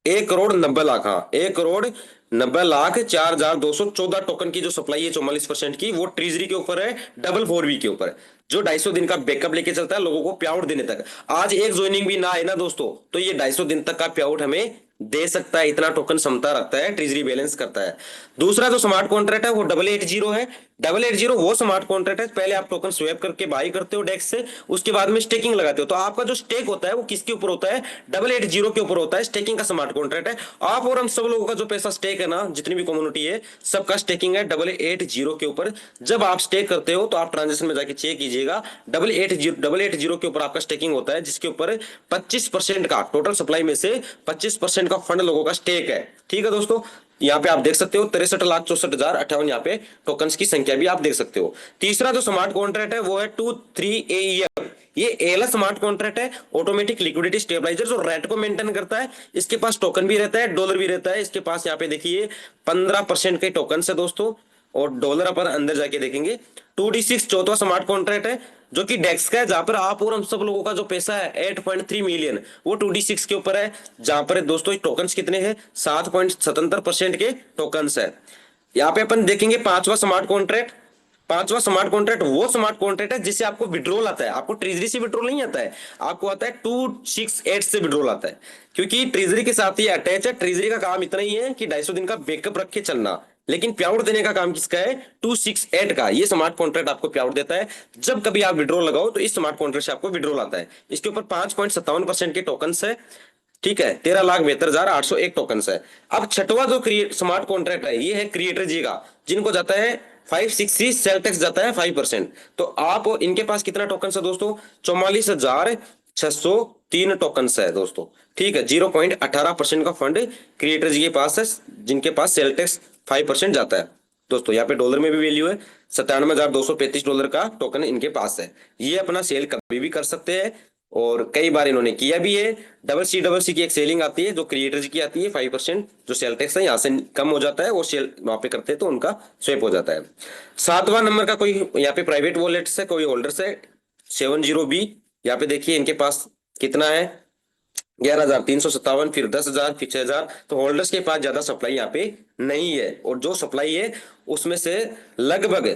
1 करोड़ 90 लाख, हाँ 1 करोड़ 90 लाख 4,214 टोकन की जो सप्लाई है 44% की, वो ट्रेजरी के ऊपर है, 444 के ऊपर, जो 250 दिन का बैकअप लेके चलता है लोगों को पे आउट देने तक। आज एक ज्वाइनिंग भी ना आए ना दोस्तों, तो ये 250 दिन तक का पे आउट हमें दे सकता है। इतना टोकन क्षमता रखता है, ट्रेजरी बैलेंस करता है। दूसरा जो स्मार्ट कॉन्ट्रैक्ट है वो 880 है। 880 वो स्मार्ट कॉन्ट्रैक्ट है, पहले आप टोकन स्वैप करके बाई करते हो डेक्स से, उसके बाद में स्टेकिंग लगाते हो। तो आपका जो स्टेक होता है वो किसके ऊपर होता है? 880 के ऊपर होता है। स्टेकिंग का स्मार्ट कॉन्ट्रैक्ट है। आप और हम सब लोगों का जो पैसा स्टेक है ना, जितनी भी कम्युनिटी है सबका स्टेकिंग है 880 के ऊपर। जब आप स्टेक करते हो तो आप ट्रांजेक्शन में जाके चेक कीजिएगा, 880 के ऊपर आपका स्टेकिंग होता है, जिसके ऊपर 25% का टोटल सप्लाई में से 25% का फंड लोगों का स्टेक है। ठीक है दोस्तों, यहाँ पे आप देख सकते हो 63,64,058 यहाँ पे टोकन्स की संख्या भी आप देख सकते हो। तीसरा जो स्मार्ट कॉन्ट्रैक्ट है वो है 23AEF। ये एएलएस स्मार्ट कॉन्ट्रैक्ट है, ऑटोमेटिक लिक्विडिटी स्टेबलाइजर, जो रेट को मेंटेन करता है। इसके पास टोकन भी रहता है, डॉलर भी रहता है। इसके पास यहाँ पे देखिए 15% के टोकन है दोस्तों, और डॉलर अपन अंदर जाके देखेंगे। 2D6 चौथा स्मार्ट कॉन्ट्रैक्ट है, जो कि डेक्स का है, जहां पर आप और हम सब लोगों का जो पैसा है 8.3 मिलियन, वो 2D6 के ऊपर है। जहां पर दोस्तों टोकन्स कितने हैं? 7.77% के टोकन्स है। यहाँ पे अपन देखेंगे पांचवा स्मार्ट कॉन्ट्रैक्ट। पांचवा स्मार्ट कॉन्ट्रैक्ट वो स्मार्ट कॉन्ट्रैक्ट है जिससे आपको विड्रॉल आता है। आपको ट्रेजरी से विड्रॉल नहीं आता है, आपको आता है 268 से विड्रॉल आता है, क्योंकि ट्रेजरी के साथ ये अटैच है। ट्रेजरी का काम इतना ही है कि 250 दिन का बैकअप रख के चलना, लेकिन पे देने का काम किसका है? 268 का। ये स्मार्ट कॉन्ट्रैक्ट आपको पे देता है। जब कभी आप विड्रॉल लगाओ तो इस स्मार्ट कॉन्ट्रैक्ट से आपको विड्रॉल आता है। इसके ऊपर 5.57% के टोकन है। ठीक है, 13,72,801 टोकन है। अब छठवा जो क्रिएट स्मार्ट कॉन्ट्रैक्ट है ये है क्रिएटर जी का, जिनको जाता है 563 सेल टैक्स जाता है 5%। तो आप इनके पास कितना टोकन है दोस्तों? 44,603 टोकन है दोस्तों। ठीक है, 0.18% का फंड क्रिएटर जी के पास है, जिनके पास सेल टैक्स 5% जाता है दोस्तों। यहाँ पे डॉलर में भी वैल्यू है, $97,235 का टोकन इनके पास है। ये अपना सेल कभी भी कर सकते हैं, और कई बार इन्होंने किया भी है। डबल सी की एक सेलिंग आती है जो क्रिएटर्स की आती है, 5% जो सेल टैक्स है यहाँ से कम हो जाता है, वो सेल वहां पे करते हैं तो उनका स्वेप हो जाता है। सातवां नंबर का कोई यहाँ पे प्राइवेट वॉलेट्स है, कोई होल्डर्स है 70B। यहाँ पे देखिए इनके पास कितना है? 11,357, फिर 10,000, फिर 6,000। तो होल्डर्स के पास ज्यादा सप्लाई यहाँ पे नहीं है, और जो सप्लाई है उसमें से लगभग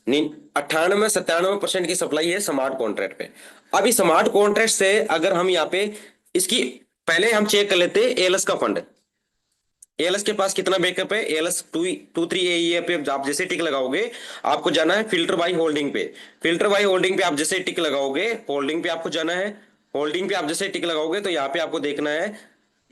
98-97% की सप्लाई है स्मार्ट कॉन्ट्रैक्ट पे। अब इस स्मार्ट कॉन्ट्रैक्ट से अगर हम यहाँ पे इसकी पहले हम चेक कर लेते हैं एएलएस का फंड। एएलएस के पास कितना बैकअप है? एएलएस 23AE पे आप जैसे टिक लगाओगे आपको जाना है फिल्टर बाई होल्डिंग पे। फिल्टर बाई होल्डिंग पे आप जैसे टिक लगाओगे, होल्डिंग पे आपको जाना है। होल्डिंग पे आप जैसे टिक लगाओगे तो यहाँ पे आपको देखना है,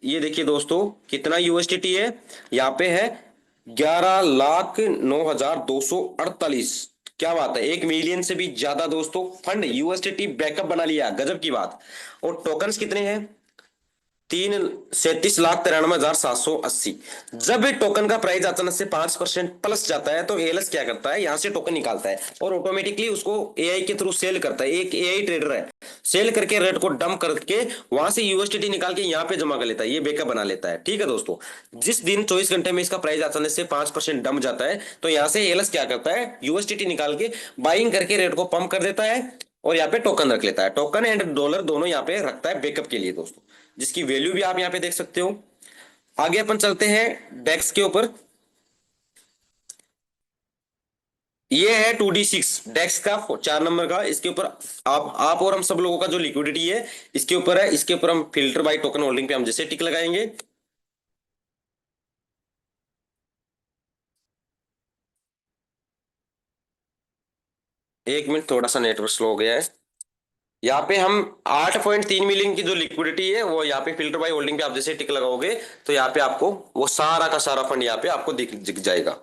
ये देखिए दोस्तों कितना यूएसडीटी है। यहाँ पे है 11,09,248। क्या बात है, 1 मिलियन से भी ज्यादा दोस्तों फंड यूएसडीटी बैकअप बना लिया, गजब की बात। और टोकन्स कितने हैं? 3,37,93,780। जब टोकन का प्राइस अचानक से 5% प्लस जाता है तो एएलएस क्या करता है? यहां से टोकन निकालता है और ऑटोमेटिकली उसको एआई के थ्रू सेल करता है। एक एआई ट्रेडर है, सेल करके रेट को डंप करके वहां से यूएसडीटी निकाल के यहाँ पे जमा कर लेता है, ये बैकअप बना लेता है। ठीक है दोस्तों, जिस दिन 24 घंटे में इसका प्राइस अचानक से 5% डंप जाता है तो यहाँ से एएलएस क्या करता है? यूएसडीटी निकाल के बाइंग करके रेट को पंप कर देता है, और यहाँ पे टोकन रख लेता है। टोकन एंड डॉलर दोनों यहाँ पे रखता है बैकअप के लिए दोस्तों, जिसकी वैल्यू भी आप यहाँ पे देख सकते हो। आगे अपन चलते हैं डेक्स के ऊपर। ये है 2D6 डेक्स का 4 नंबर का। इसके ऊपर आप और हम सब लोगों का जो लिक्विडिटी है इसके ऊपर है। इसके ऊपर हम फिल्टर बाय टोकन होल्डिंग पे हम जैसे टिक लगाएंगे, एक मिनट थोड़ा सा नेटवर्क स्लो हो गया है। यहाँ पे हम 8.3 मिलियन की जो लिक्विडिटी है वो यहाँ पे फिल्टर बाय होल्डिंग पे आप जैसे टिक लगाओगे तो यहाँ पे आपको वो सारा का सारा फंड यहाँ पे आपको दिख जाएगा।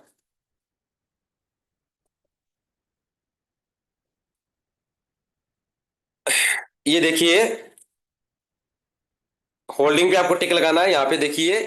ये देखिए होल्डिंग पे आपको टिक लगाना है। यहाँ पे देखिए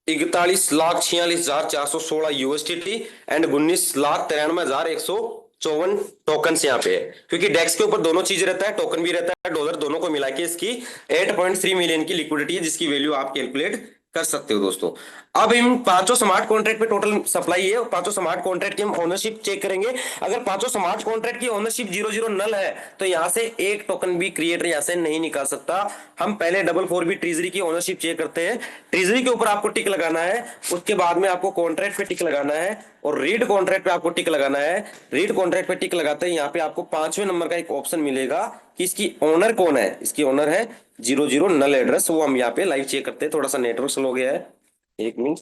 41,46,416 USDT एंड 19,93,154 टोकन यहाँ पे है, क्योंकि डेक्स के ऊपर दोनों चीज रहता है, टोकन भी रहता है, डॉलर, दोनों को मिला के इसकी 8.3 मिलियन की लिक्विडिटी है, जिसकी वैल्यू आप कैलकुलेट कर सकते हो दोस्तों। अब इन पांचों स्मार्ट कॉन्ट्रैक्ट पे टोटल सप्लाई है और पांचों स्मार्ट कॉन्ट्रैक्ट की हम ओनरशिप चेक करेंगे। अगर पांचों स्मार्ट कॉन्ट्रैक्ट की ओनरशिप 00 नल है तो यहां से एक टोकन भी क्रिएटर यहां से नहीं निकाल सकता। हम पहले 444 ट्रेजरी की ओनरशिप चेक करते हैं। ट्रेजरी के ऊपर आपको टिक लगाना है, उसके बाद में आपको कॉन्ट्रैक्ट पे टिक लगाना है और रीड कॉन्ट्रैक्ट पे आपको टिक लगाना है। रीड कॉन्ट्रैक्ट पे टिक लगाते हैं यहाँ पे आपको 5वें नंबर का एक ऑप्शन मिलेगा कि इसकी ओनर कौन है। इसकी ओनर है 00 नल एड्रेस, वो हम यहाँ पे लाइव चेक करते हैं। थोड़ा सा नेटवर्क स्लो हो गया है, एक मिनट।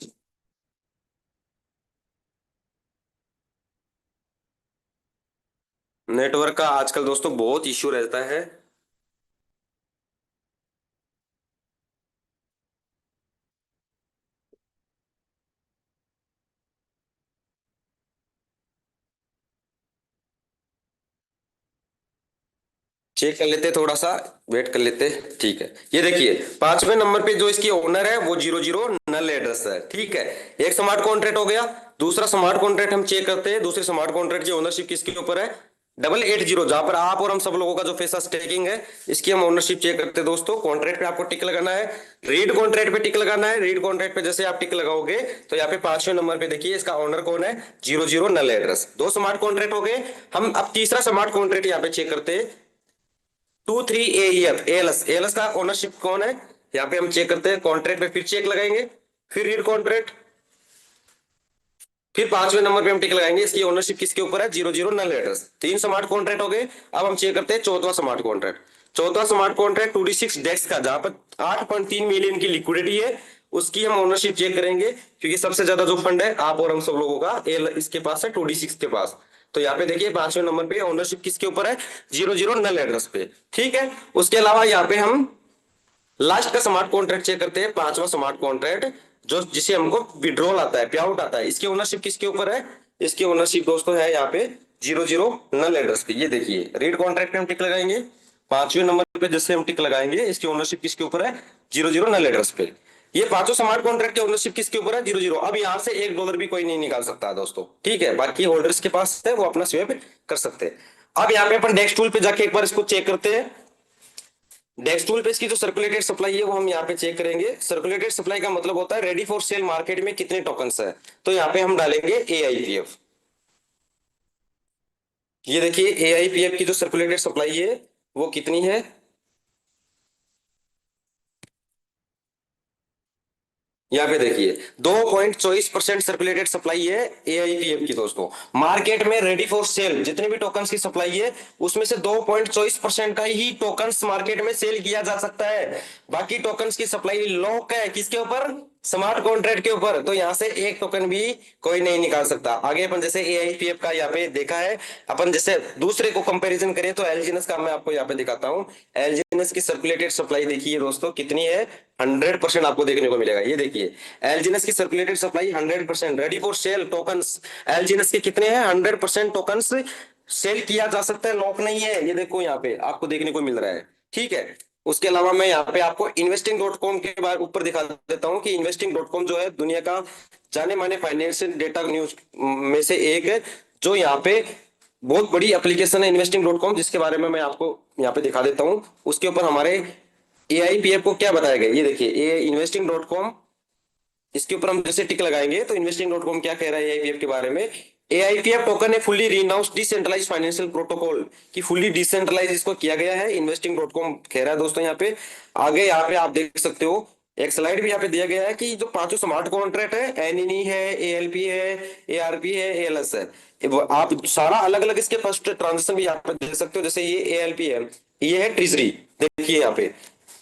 नेटवर्क का आजकल दोस्तों बहुत इश्यू रहता है। चेक कर लेते, थोड़ा सा वेट कर लेते। ठीक है, ये देखिए 5वें नंबर पे जो इसकी ओनर है वो 00 नल एड्रेस है। ठीक है, एक स्मार्ट कॉन्ट्रैक्ट हो गया। दूसरा स्मार्ट कॉन्ट्रैक्ट हम चेक करते हैं। दूसरे स्मार्ट कॉन्ट्रैक्ट की ओनरशिप किसके ऊपर है? 880, जहां पर आप और हम सब लोगों का जो पैसा स्टेकिंग है, इसकी हम ओनरशिप चेक करते हैं दोस्तों। कॉन्ट्रैक्ट पे आपको टिक लगाना है, रीड कॉन्ट्रैक्ट पे टिक लगाना है। रीड कॉन्ट्रैक्ट पे जैसे आप टिक लगाओगे तो यहाँ पे 5वें नंबर पे देखिए इसका ओनर कौन है, 00 नल एड्रेस। दो स्मार्ट कॉन्ट्रैक्ट हो गए। हम अब तीसरा स्मार्ट कॉन्ट्रैक्ट यहाँ पे चेक करते हैं, 23AEF एएलएस। एएलएस का ओनरशिप कौन है यहाँ पे हम चेक करते हैं। कॉन्ट्रैक्ट पे फिर चेक लगाएंगे, फिर रीड कॉन्ट्रैक्ट, फिर 5वें नंबर पे हम टिक लगाएंगे, इसकी ओनरशिप किसके ऊपर है? 00 नल एड्रेस। तीन स्मार्ट कॉन्ट्रैक्ट हो गए। अब हम चेक करते हैं चौथा स्मार्ट कॉन्ट्रैक्ट। चौथा स्मार्ट कॉन्ट्रैक्ट 2D6 डेक्स का, जहां पर 8.3 मिलियन की लिक्विडिटी है, उसकी हम ओनरशिप चेक करेंगे, क्योंकि सबसे ज्यादा जो फंड है आप और हम सब लोगों का इसके पास है, 2D6 के पास। तो यहाँ पे देखिए 5वें नंबर पे ओनरशिप किसके ऊपर है? 00 नल एड्रेस पे। ठीक है, उसके अलावा यहाँ पे हम लास्ट का स्मार्ट कॉन्ट्रैक्ट चेक करते हैं, पांचवा स्मार्ट कॉन्ट्रैक्ट, जो जिसे हमको विड्रॉल आता है, पे आउट आता है, इसकी ओनरशिप किसके ऊपर है? इसकी ओनरशिप दोस्तों है यहाँ पे 00 नल एड्रेस पे। ये देखिए रीड कॉन्ट्रैक्ट पे हम टिक लगाएंगे, 5वें नंबर पे जैसे हम टिक लगाएंगे, इसकी ओनरशिप किसके ऊपर है? 00 नल एड्रेस पे। ये पांचों स्मार्ट कॉन्ट्रैक्ट की ओनरशिप किसके ऊपर है? 00। अब यहाँ से $1 भी कोई नहीं निकाल सकता दोस्तों। ठीक है, बाकी होल्डर्स के पास है, वो अपना स्वेप कर सकते हैं। अब यहाँ पे अपन डेस्क टूल पे जाके एक बार इसको चेक करते हैं। डेक्स टूल पे इसकी जो सर्कुलेटेड सप्लाई है वो हम यहाँ पे चेक करेंगे। सर्कुलेटेड सप्लाई का मतलब होता है रेडी फॉर सेल मार्केट में कितने टोकन्स है। तो यहाँ पे हम डालेंगे AIPF। ये देखिए AIPF की जो सर्कुलेटेड सप्लाई है वो कितनी है? यहाँ पे देखिए 2.24% सर्कुलेटेड सप्लाई है AIPF की दोस्तों। मार्केट में रेडी फॉर सेल जितने भी टोकन्स की सप्लाई है उसमें से 2.24% का ही टोकन्स मार्केट में सेल किया जा सकता है। बाकी टोकन्स की सप्लाई लॉक है किसके ऊपर? स्मार्ट कॉन्ट्रैक्ट के ऊपर। तो यहाँ से एक टोकन भी कोई नहीं निकाल सकता। आगे अपन जैसे AIPF का यहाँ पे देखा है, अपन जैसे दूसरे को कंपैरिजन करें तो एलजीएनएस का मैं आपको यहाँ पे दिखाता हूँ। एलजीएनएस की सर्कुलेटेड सप्लाई देखिए दोस्तों कितनी है, 100% आपको देखने को मिलेगा। ये देखिए एलजीएनएस की circulated supply 100%। Ready for sale tokens एलजीएनएस के कितने हैं? 100% टोकन्स सेल किया जा सकता है, लॉक नहीं है। ये देखो यहाँ पे आपको देखने को मिल रहा है। ठीक है, उसके अलावा मैं यहाँ पे आपको इन्वेस्टिंग.com के बारे ऊपर दिखा देता हूँ कि इन्वेस्टिंग.com जो है दुनिया का जाने माने फाइनेंशियल डेटा न्यूज में से एक है, जो यहाँ पे बहुत बड़ी एप्लीकेशन है इन्वेस्टिंग.com, जिसके बारे में मैं आपको यहाँ पे दिखा देता हूँ। उसके ऊपर हमारे AIPF को क्या बताया गया, ये देखिए ये इन्वेस्टिंग.com, इसके ऊपर हम जैसे टिक लगाएंगे तो इन्वेस्टिंग.com क्या कह रहा है AIPF के बारे में। AIPF टोकन है fully renounced decentralise financial protocol की फुल्ली डिसेंट्रलाइज इसको किया गया है, इन्वेस्टिंग.com कह रहा है दोस्तों। यहाँ पे आगे यहाँ पे आप देख सकते हो एक स्लाइड भी यहाँ पे दिया गया है कि जो पांचों स्मार्ट कॉन्ट्रैक्ट है, NNE है, ALP है, ARP है, ALS है, आप सारा अलग अलग इसके फर्स्ट ट्रांजेक्शन भी यहाँ पे देख सकते हो। जैसे ये ALP है, ये है ट्रेजरी, देखिए यहाँ पे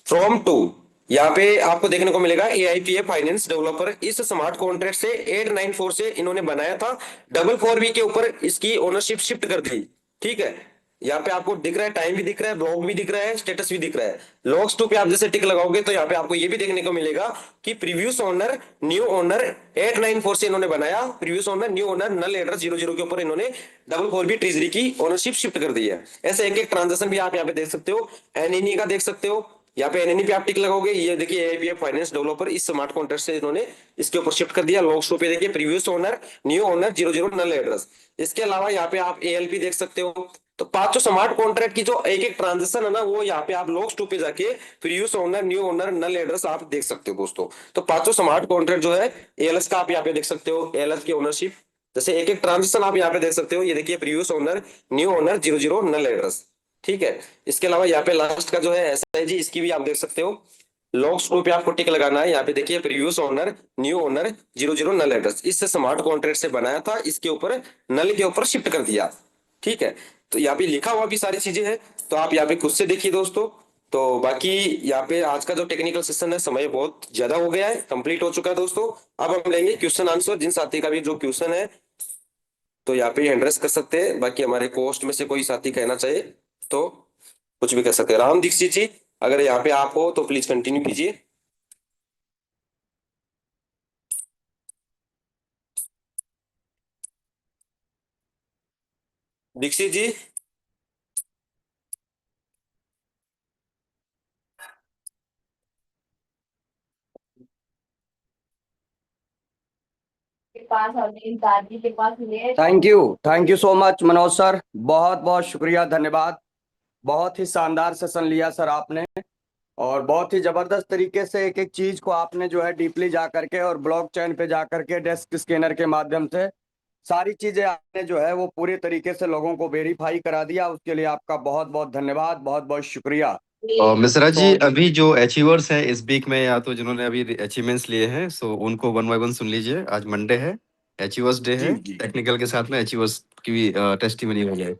फ्रॉम टू, यहाँ पे आपको देखने को मिलेगा AIPF फाइनेंस डेवलपर इस स्मार्ट कॉन्ट्रैक्ट से 894 से इन्होंने बनाया था, 444 के ऊपर इसकी ओनरशिप शिफ्ट कर दी। ठीक है, यहाँ पे आपको दिख रहा है, टाइम भी दिख रहा है, ब्लॉग भी दिख रहा है, स्टेटस भी दिख रहा है। लॉग्स टू पे आप जैसे टिक लगाओगे तो यहाँ पे आपको ये भी देखने को मिलेगा कि प्रीवियस ओनर न्यू ओनर 894 से इन्होंने बनाया, प्रीवियस ओनर न्यू ओनर नल एड्रेस 00 के ऊपर इन्होंने 444 ट्रेजरी की ओनरशिप शिफ्ट कर दी है। ऐसे एक एक ट्रांजेक्शन भी आप यहाँ पे देख सकते हो। एनएनई का देख सकते हो, यहाँ पे एनएनई पे आप टिक लगाओगे, ये देखिए एआईपीएफ फाइनेंस डेवलपर इस स्मार्ट कॉन्ट्रैक्ट से इन्होंने इसके ऊपर शिफ्ट कर दिया। लॉग शो पे देखिए प्रीवियस ओनर न्यू ओनर 00 नल एड्रेस। इसके अलावा यहाँ पे आप एएलपी देख सकते हो। तो पांचों स्मार्ट कॉन्ट्रैक्ट की जो एक एक ट्रांजेक्शन है ना, वो यहाँ पे आप लॉग्स टू पे जाके प्रीवियस ओनर न्यू ओनर नल एड्रेस आप देख सकते हो दोस्तों। तो पांचों स्मार्ट कॉन्ट्रैक्ट जो है एएलएस का आप यहाँ पे देख सकते हो, एएलएस की ओनरशिप जैसे एक एक ट्रांजेक्शन आप यहाँ पे देख सकते हो। ये देखिए प्रीवियस ओनर न्यू ओनर 00 नल एड्रेस, ठीक है। इसके अलावा यहाँ पे लास्ट का जो है एसआईजी, इसकी भी आप देख सकते हो। लॉग्स टू पे आपको टिक लगाना है, यहाँ पे देखिए प्रीवियस ओनर न्यू ओनर 00 नल एड्रेस, इससे स्मार्ट कॉन्ट्रैक्ट से बनाया था, इसके ऊपर नल के ऊपर शिफ्ट कर दिया, ठीक है। तो यहाँ पे लिखा हुआ भी सारी चीजें हैं, तो आप यहाँ पे खुद से देखिए दोस्तों। तो बाकी यहाँ पे आज का जो टेक्निकल सेशन है, समय बहुत ज्यादा हो गया है, कंप्लीट हो चुका है दोस्तों। अब हम लेंगे क्वेश्चन आंसर, जिन साथी का भी जो क्वेश्चन है तो यहाँ पे एड्रेस कर सकते हैं। बाकी हमारे पोस्ट में से कोई साथी कहना चाहे तो कुछ भी कर सकते हैं। राम दीक्षित जी, अगर यहाँ पे आप हो तो प्लीज कंटिन्यू कीजिए। दीक्षित जी, के पास और दादी के पास ले। Thank you so much Manoj sir, बहुत बहुत शुक्रिया, धन्यवाद। बहुत ही शानदार सेशन लिया सर आपने, और बहुत ही जबरदस्त तरीके से एक एक चीज को आपने जो है डीपली जा करके और ब्लॉकचेन पे जा करके डेस्क स्कैनर के माध्यम से सारी चीजें आपने जो है वो पूरे तरीके से लोगों को वेरीफाई करा दिया। उसके लिए आपका बहुत बहुत धन्यवाद, बहुत बहुत शुक्रिया। और मिश्रा जी, तो अभी जो अचीवर्स हैं इस वीक में, या तो जिन्होंने अभी अचीवमेंट्स लिए हैं, सो उनको वन बाय वन सुन लीजिए। आज मंडे है, अचीवर्स डे है, जी टेक्निकल के साथ में अचीवर्स की भी टेस्टिमनी हो जाए।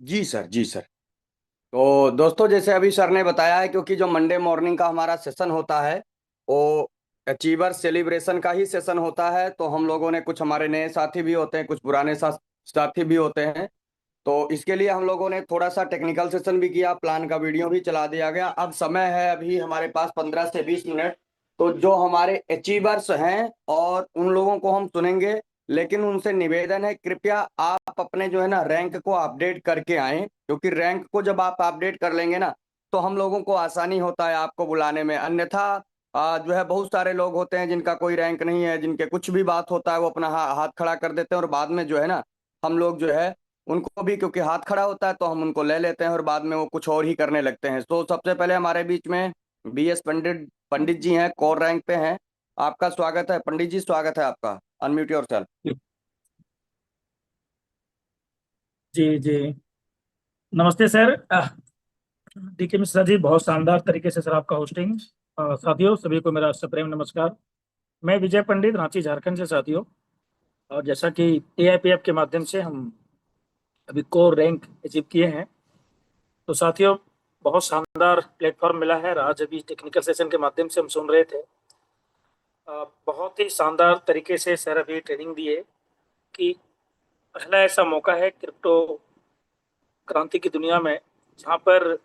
जी सर, जी सर। तो दोस्तों, जैसे अभी सर ने बताया है, क्योंकि जो मंडे मॉर्निंग का हमारा सेशन होता है वो अचीवर सेलिब्रेशन का ही सेशन होता है, तो हम लोगों ने कुछ हमारे नए साथी भी होते हैं, कुछ पुराने साथी भी होते हैं, तो इसके लिए हम लोगों ने थोड़ा सा टेक्निकल सेशन भी किया, प्लान का वीडियो भी चला दिया गया। अब समय है अभी हमारे पास 15 से 20 मिनट, तो जो हमारे अचीवर्स हैं और उन लोगों को हम सुनेंगे, लेकिन उनसे निवेदन है कृपया आप अपने जो है ना रैंक को अपडेट करके आएं, क्योंकि रैंक को जब आप अपडेट कर लेंगे ना तो हम लोगों को आसानी होता है आपको बुलाने में। अन्यथा जो है बहुत सारे लोग होते हैं जिनका कोई रैंक नहीं है, जिनके कुछ भी बात होता है वो अपना हाथ खड़ा कर देते हैं, और बाद में जो है ना हम लोग जो है उनको भी, क्योंकि हाथ खड़ा होता है तो हम उनको ले लेते हैं और बाद में वो कुछ और ही करने लगते हैं। तो सबसे पहले हमारे बीच में बीएस पंडित जी हैं, कोर रैंक पे हैं। आपका स्वागत है पंडित जी, स्वागत है आपका। Unmute yourself. जी जी, नमस्ते सर। डीके मिश्रा जी, बहुत शानदार तरीके से सर आपका होस्टिंग। साथियों सभी को मेरा सप्रेम नमस्कार। मैं विजय पंडित, रांची झारखंड से साथियों। और जैसा कि एआईपीएफ के माध्यम से हम अभी कोर रैंक अचीव किए हैं, तो साथियों बहुत शानदार प्लेटफॉर्म मिला है। आज अभी टेक्निकल सेशन के माध्यम से हम सुन रहे थे, बहुत ही शानदार तरीके से सर अभी ट्रेनिंग दिए कि पहला ऐसा मौका है क्रिप्टो क्रांति की दुनिया में जहां पर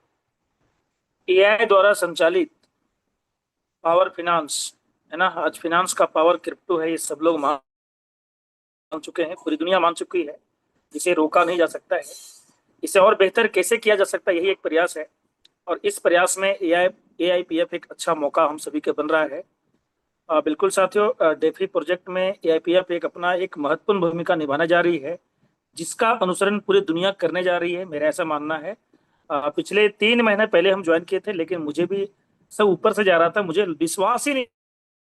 एआई द्वारा संचालित पावर फिनांस है ना। आज फिनांस का पावर क्रिप्टो है, ये सब लोग मान चुके हैं, पूरी दुनिया मान चुकी है, जिसे रोका नहीं जा सकता है। इसे और बेहतर कैसे किया जा सकता है, यही एक प्रयास है, और इस प्रयास में एआईपीएफ एक अच्छा मौका हम सभी के बन रहा है। बिल्कुल साथियों, डेफी प्रोजेक्ट में एआईपीएफ एक अपना एक महत्वपूर्ण भूमिका निभाने जा रही है, जिसका अनुसरण पूरी दुनिया करने जा रही है, मेरा ऐसा मानना है। पिछले 3 महीने पहले हम ज्वाइन किए थे, लेकिन मुझे भी सब ऊपर से जा रहा था, मुझे विश्वास ही नहीं,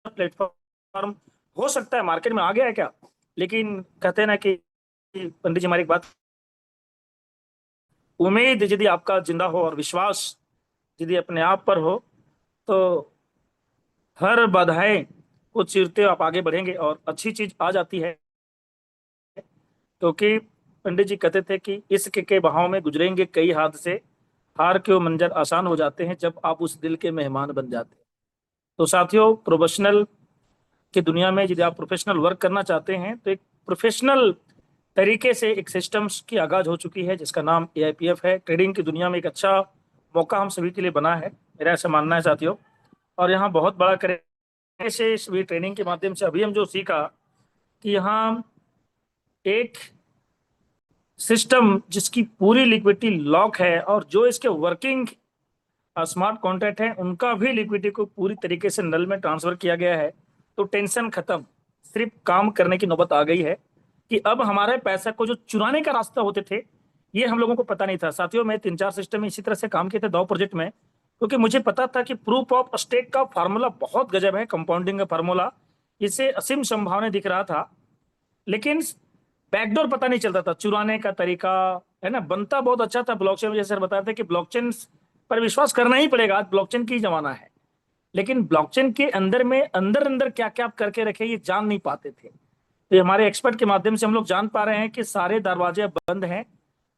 प्लेटफॉर्म हो सकता है मार्केट में आ गया है क्या। लेकिन कहते हैं ना कि पंडित जी, हमारी एक बात, उम्मीद यदि आपका जिंदा हो और विश्वास यदि अपने आप पर हो, तो हर बाधाएं को चीरते आप आगे बढ़ेंगे और अच्छी चीज आ जाती है। क्योंकि पंडित जी कहते थे कि इश्क के बहाव में गुजरेंगे कई हादसे, हार के वो मंजर आसान हो जाते हैं जब आप उस दिल के मेहमान बन जाते हैं। तो साथियों, प्रोफेशनल की दुनिया में यदि आप प्रोफेशनल वर्क करना चाहते हैं, तो एक प्रोफेशनल तरीके से एक सिस्टम्स की आगाज हो चुकी है जिसका नाम एआईपीएफ है। ट्रेडिंग की दुनिया में एक अच्छा मौका हम सभी के लिए बना है, मेरा ऐसा मानना है साथियों। और यहाँ बहुत बड़ा करे से इस ट्रेनिंग के माध्यम से अभी हम जो सीखा कि यहाँ एक सिस्टम जिसकी पूरी लिक्विडिटी लॉक है और जो इसके वर्किंग स्मार्ट कॉन्ट्रैक्ट हैं उनका भी लिक्विडिटी को पूरी तरीके से नल में ट्रांसफर किया गया है। तो टेंशन खत्म, सिर्फ काम करने की नौबत आ गई है कि अब हमारे पैसा को जो चुराने का रास्ता होते थे ये हम लोगों को पता नहीं था। साथियों, मैं 3-4 सिस्टम में इसी तरह से काम किए थे 2 प्रोजेक्ट में, क्योंकि मुझे पता था कि प्रूफ ऑफ स्टेक का फार्मूला बहुत गजब है, कंपाउंडिंग का फार्मूला, इससे असीम संभावना दिख रहा था। लेकिन बैकडोर पता नहीं चलता था, चुराने का तरीका है ना। बनता बहुत अच्छा था ब्लॉकचेन, जैसे बताया था कि ब्लॉकचेन पर विश्वास करना ही पड़ेगा, आज ब्लॉकचेन की जमाना है। लेकिन ब्लॉकचेन के अंदर में अंदर अंदर क्या क्या आप करके रखे ये जान नहीं पाते थे। तो हमारे एक्सपर्ट के माध्यम से हम लोग जान पा रहे हैं कि सारे दरवाजे बंद हैं,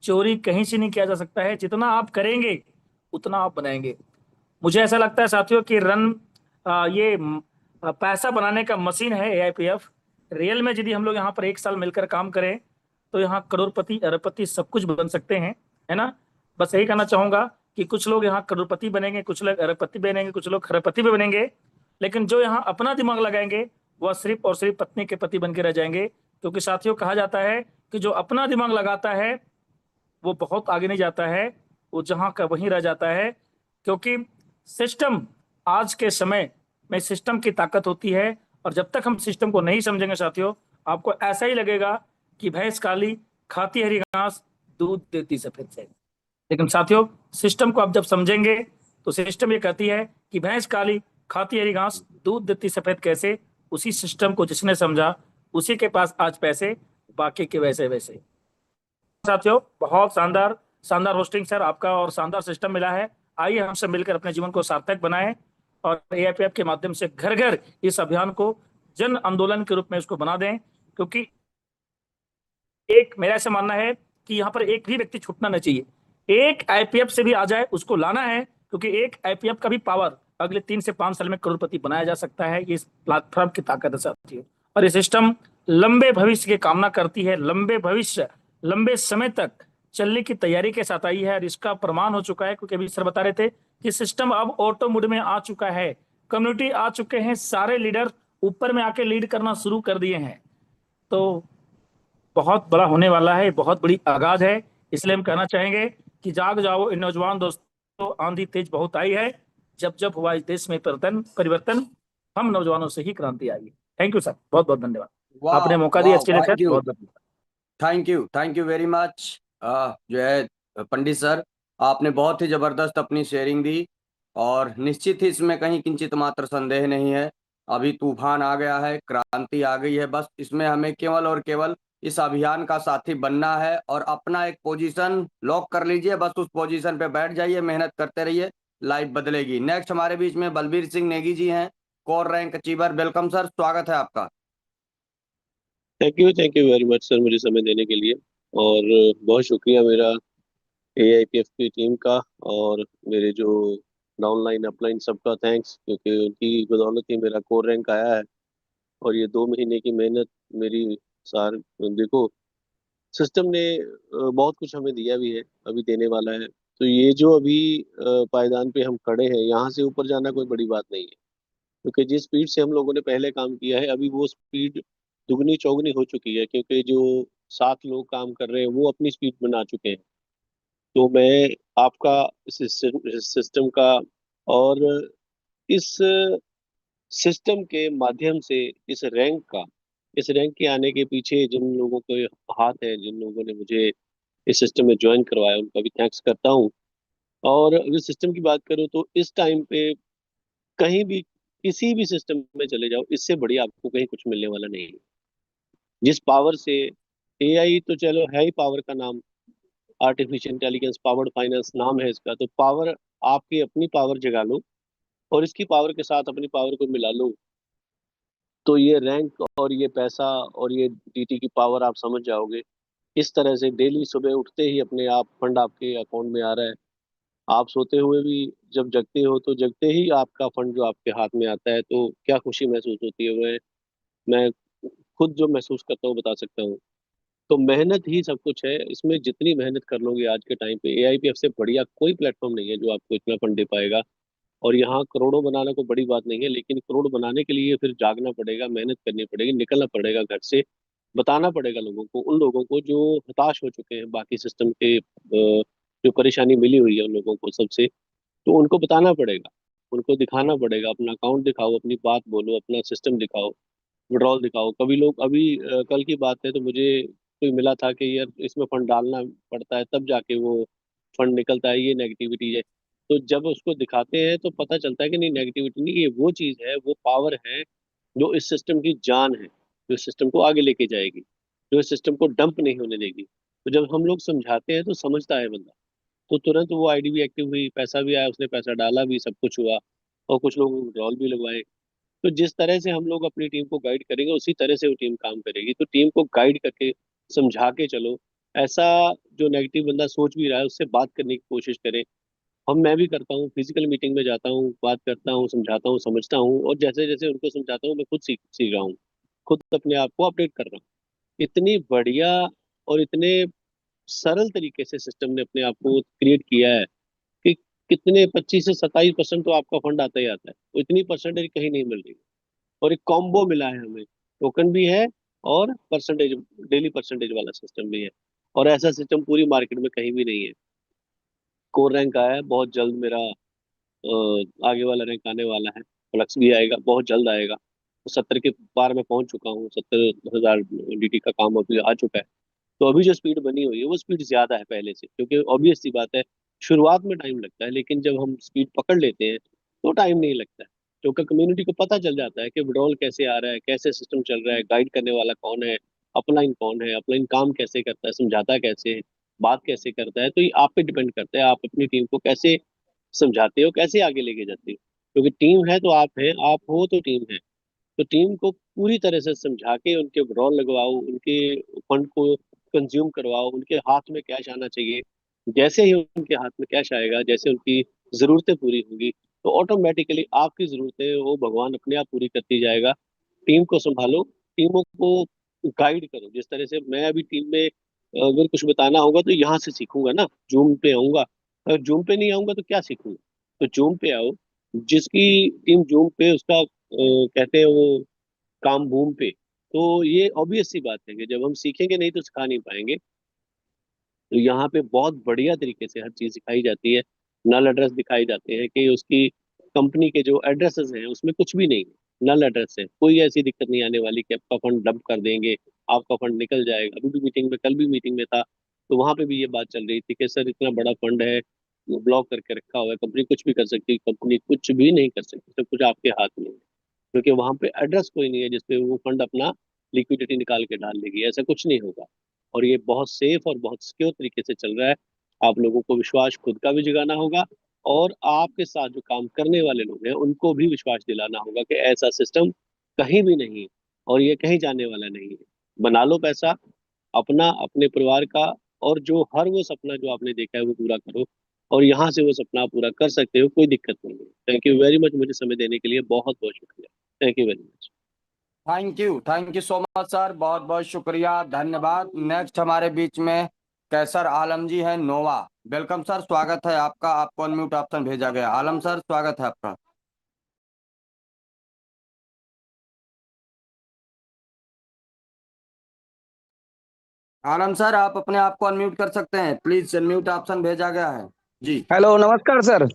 चोरी कहीं से नहीं किया जा सकता है। जितना आप करेंगे उतना आप बनाएंगे। मुझे ऐसा लगता है साथियों कि पैसा बनाने का मशीन है एआईपीएफ। रियल में यदि हम लोग यहाँ पर 1 साल मिलकर काम करें तो यहाँ करोड़पति अरबपति सब कुछ बन सकते हैं, है ना। बस यही कहना चाहूंगा कि कुछ लोग यहाँ करोड़पति बनेंगे, कुछ लोग अरबपति बनेंगे, कुछ लोग खरबपति भी बनेंगे, लेकिन जो यहाँ अपना दिमाग लगाएंगे वह सिर्फ और सिर्फ पत्नी के पति बन के रह जाएंगे। क्योंकि साथियों कहा जाता है कि जो अपना दिमाग लगाता है वो बहुत आगे नहीं जाता है, वो जहां का वहीं रह जाता है। क्योंकि सिस्टम, आज के समय में सिस्टम की ताकत होती है, और जब तक हम सिस्टम को नहीं समझेंगे साथियों, आपको ऐसा ही लगेगा कि भैंस काली खाती हरी घास दूध देती सफेद से। लेकिन साथियों, सिस्टम को आप जब समझेंगे तो सिस्टम ये कहती है कि भैंस काली खाती हरी घास दूध देती सफेद कैसे। उसी सिस्टम को जिसने समझा उसी के पास आज पैसे, बाकी के वैसे वैसे। साथियों, बहुत शानदार शानदार होस्टिंग सर आपका, और शानदार सिस्टम मिला है। आइए हम सब मिलकर अपने जीवन को सार्थक बनाएं और एआईपीएफ के माध्यम से घर घर इस अभियान को जन आंदोलन के रूप में इसको बना दें। क्योंकि एक मेरा ऐसा मानना है कि यहाँ पर एक भी व्यक्ति छूटना नहीं चाहिए। एक आईपीएफ से भी आ जाए उसको लाना है, क्योंकि एक आईपीएफ का भी पावर अगले 3 से 5 साल में करोड़पति बनाया जा सकता है। ये इस प्लेटफॉर्म की ताकत है साथियों। और ये सिस्टम लंबे भविष्य की कामना करती है, लंबे भविष्य लंबे समय तक चलने की तैयारी के साथ आई है। और इसका प्रमाण हो चुका है, क्योंकि अभी सर बता रहे थे कि सिस्टम अब ऑटो मोड में आ चुका है, कम्युनिटी आ चुके हैं, सारे लीडर ऊपर में आके लीड करना शुरू कर दिए हैं। तो बहुत बड़ा होने वाला है, बहुत बड़ी आगाज है। इसलिए हम कहना चाहेंगे कि जाग जाओ इन नौजवान दोस्तों, आंधी तेज बहुत आई है। जब जब हुआ इस देश में परिवर्तन, हम नौजवानों से ही क्रांति आई है। थैंक यू सर, बहुत बहुत धन्यवाद। आपने मौका दिया इसके लिए सर, बहुत बहुत धन्यवाद। Thank you very much. जो है पंडित सर, आपने बहुत ही जबरदस्त अपनी शेयरिंग दी, और निश्चित ही इसमें कहीं किंचित मात्र संदेह नहीं है। अभी तूफान आ गया है, क्रांति आ गई है। बस इसमें हमें केवल और केवल इस अभियान का साथी बनना है और अपना एक पोजीशन लॉक कर लीजिए। बस उस पोजीशन पे बैठ जाइए, मेहनत करते रहिए, लाइफ बदलेगी। नेक्स्ट हमारे बीच में बलबीर सिंह नेगी जी हैं, core rank achiever. Welcome sir, स्वागत है आपका। Thank you very much sir, मुझे समय देने के लिए। और बहुत शुक्रिया मेरा एआईपीएफ की टीम का, और मेरे जो डाउनलाइन अपलाइन सबका थैंक्स, क्योंकि उनकी बदौलत ही मेरा कोर रैंक आया है। और ये 2 महीने की मेहनत मेरी, सार देखो, सिस्टम ने बहुत कुछ हमें दिया भी है, अभी देने वाला है। तो ये जो अभी पायदान पे हम खड़े हैं, यहाँ से ऊपर जाना कोई बड़ी बात नहीं है, क्योंकि जिस स्पीड से हम लोगों ने पहले काम किया है, अभी वो स्पीड दुगनी चौगनी हो चुकी है, क्योंकि जो 7 लोग काम कर रहे हैं वो अपनी स्पीड बना चुके हैं। तो मैं आपका इस सिस्टम का, और इस सिस्टम के माध्यम से इस रैंक के आने के पीछे जिन लोगों के हाथ हैं, जिन लोगों ने मुझे इस सिस्टम में ज्वाइन करवाया, उनका भी थैंक्स करता हूँ। और अगर सिस्टम की बात करूँ तो इस टाइम पे कहीं भी किसी भी सिस्टम में चले जाओ, इससे बढ़िया आपको कहीं कुछ मिलने वाला नहीं है। जिस पावर से एआई, तो चलो है ही पावर का नाम, आर्टिफिशियल इंटेलिजेंस पावर्ड फाइनेंस नाम है इसका। तो पावर, आपकी अपनी पावर जगा लो और इसकी पावर के साथ अपनी पावर को मिला लो, तो ये रैंक और ये पैसा और ये डीटी की पावर आप समझ जाओगे। इस तरह से डेली सुबह उठते ही अपने आप फंड आपके अकाउंट में आ रहा है। आप सोते हुए भी जब जगते हो, तो जगते ही आपका फंड जो आपके हाथ में आता है, तो क्या खुशी महसूस होती है, मैं खुद जो महसूस करता हूँ बता सकता हूँ। तो मेहनत ही सब कुछ है। इसमें जितनी मेहनत कर लोगे आज के टाइम पे, एआईपीएफ से बढ़िया कोई प्लेटफॉर्म नहीं है जो आपको इतना फंड दे पाएगा। और यहाँ करोड़ों बनाना कोई बड़ी बात नहीं है, लेकिन करोड़ बनाने के लिए फिर जागना पड़ेगा, मेहनत करनी पड़ेगी, निकलना पड़ेगा घर से, बताना पड़ेगा लोगों को, उन लोगों को जो हताश हो चुके हैं बाकी सिस्टम के, जो परेशानी मिली हुई है उन लोगों को सबसे, तो उनको बताना पड़ेगा, उनको दिखाना पड़ेगा। अपना अकाउंट दिखाओ, अपनी बात बोलो, अपना सिस्टम दिखाओ, विड्रॉल दिखाओ। कभी लोग अभी कल की बात है तो मुझे कोई मिला था कि यार इसमें फंड डालना पड़ता है तब जाके वो फंड निकलता है, ये नेगेटिविटी है। तो जब उसको दिखाते हैं तो पता चलता है कि नहीं, नेगेटिविटी नहीं, ये वो चीज़ है, वो पावर है जो इस सिस्टम की जान है, जो इस सिस्टम को आगे लेके जाएगी, जो इस सिस्टम को डंप नहीं होने देगी। तो जब हम लोग समझाते हैं तो समझता है बंदा, तो तुरंत वो आईडी भी एक्टिव हुई, पैसा भी आया, उसने पैसा डाला भी, सब कुछ हुआ, और कुछ लोग विड्रॉल भी लगवाए। तो जिस तरह से हम लोग अपनी टीम को गाइड करेंगे उसी तरह से वो टीम काम करेगी। तो टीम को गाइड करके समझा के चलो। ऐसा जो नेगेटिव बंदा सोच भी रहा है उससे बात करने की कोशिश करें। मैं भी करता हूँ, फिजिकल मीटिंग में जाता हूँ, बात करता हूँ, समझाता हूँ, समझता हूँ, और जैसे जैसे उनको समझाता हूँ मैं खुद सीख सीख रहा हूँ, खुद अपने आप को अपडेट कर रहा हूँ। इतनी बढ़िया और इतने सरल तरीके से सिस्टम ने अपने आप को क्रिएट किया है कि कितने 25 से 27% तो आपका फंड आता ही आता है। तो इतनी परसेंटेज कहीं नहीं मिल रही। और एक कॉम्बो मिला है हमें, टोकन भी है और परसेंटेज, डेली परसेंटेज वाला सिस्टम भी है। और ऐसा सिस्टम पूरी मार्केट में कहीं भी नहीं है। कोर रैंक आया है, बहुत जल्द मेरा आगे वाला रैंक आने वाला है। फ्लक्स भी आएगा, बहुत जल्द आएगा। तो 70 के पार में पहुंच चुका हूँ, 70,000 डीटी का काम अभी आ चुका है। तो अभी जो स्पीड बनी हुई है वो स्पीड ज्यादा है पहले से, क्योंकि ऑब्वियस सी बात है, शुरुआत में टाइम लगता है, लेकिन जब हम स्पीड पकड़ लेते हैं तो टाइम नहीं लगता है। क्योंकि कम्युनिटी को पता चल जाता है कि विड्रॉल कैसे आ रहा है, कैसे सिस्टम चल रहा है, गाइड करने वाला कौन है, अपलाइन कौन है, अपलाइन काम कैसे करता है, समझाता कैसे है, बात कैसे करता है। तो ये आप पे डिपेंड करता है, आप अपनी टीम को कैसे समझाते हो, कैसे आगे लेके जाते हो। क्योंकि टीम है तो आप हैं, आप हो तो टीम है। तो टीम को पूरी तरह से समझा के उनके विड्रॉल लगवाओ, उनके फंड को कंज्यूम करवाओ, उनके हाथ में कैश आना चाहिए। जैसे ही उनके हाथ में कैश आएगा, जैसे उनकी जरूरतें पूरी होंगी, तो ऑटोमेटिकली आपकी जरूरतें वो भगवान अपने आप पूरी करती जाएगा। टीम को संभालो, टीमों को गाइड करो। जिस तरह से मैं अभी टीम में अगर कुछ बताना होगा तो यहाँ से सीखूंगा ना, जूम पे आऊंगा। अगर जूम पे नहीं आऊंगा तो क्या सीखूंगा। तो जूम पे आओ, जिसकी टीम जूम पे, उसका कहते हैं वो काम बूम पे। तो ये ऑब्वियस सी बात है कि जब हम सीखेंगे नहीं तो सिखा नहीं पाएंगे। तो यहाँ पे बहुत बढ़िया तरीके से हर चीज सिखाई जाती है। नल एड्रेस दिखाए जाते हैं कि उसकी कंपनी के जो एड्रेसेस हैं उसमें कुछ भी नहीं है, नल एड्रेस है। कोई ऐसी दिक्कत नहीं आने वाली कि आपका फंड डंप कर देंगे, आपका फंड निकल जाएगा। अभी भी मीटिंग में, कल भी मीटिंग में था, तो वहां पे भी ये बात चल रही थी कि सर इतना बड़ा फंड है, ब्लॉक करके रखा हुआ है, कंपनी कुछ भी कर सकती है, कंपनी कुछ भी नहीं कर सकती, सब कुछ आपके हाथ में है। क्योंकि वहां पे एड्रेस कोई नहीं है जिसपे वो फंड अपना लिक्विडिटी निकाल के डाल लेगी, ऐसा कुछ नहीं होगा। और ये बहुत सेफ और बहुत सिक्योर तरीके से चल रहा है। आप लोगों को विश्वास खुद का भी जगाना होगा, और आपके साथ जो काम करने वाले लोग हैं उनको भी विश्वास दिलाना होगा कि ऐसा सिस्टम कहीं भी नहीं है और ये कहीं जाने वाला नहीं है। बना लो पैसा अपना, अपने परिवार का, और जो हर वो सपना जो आपने देखा है वो पूरा करो। और यहाँ से वो सपना आप पूरा कर सकते हो, कोई दिक्कत नहीं है। थैंक यू वेरी मच, मुझे समय देने के लिए बहुत बहुत शुक्रिया। Thank you very much. Thank you so much sir, बहुत बहुत शुक्रिया, धन्यवाद। नेक्स्ट हमारे बीच में कैसर आलम जी हैं, नोवा। वेलकम सर, स्वागत है आपका, आपको अनम्यूट ऑप्शन भेजा गया। आलम सर, स्वागत है आपका। आलम सर, आप अपने आप को अनम्यूट कर सकते हैं, प्लीज, अनम्यूट ऑप्शन भेजा गया है जी। हेलो, नमस्कार सर।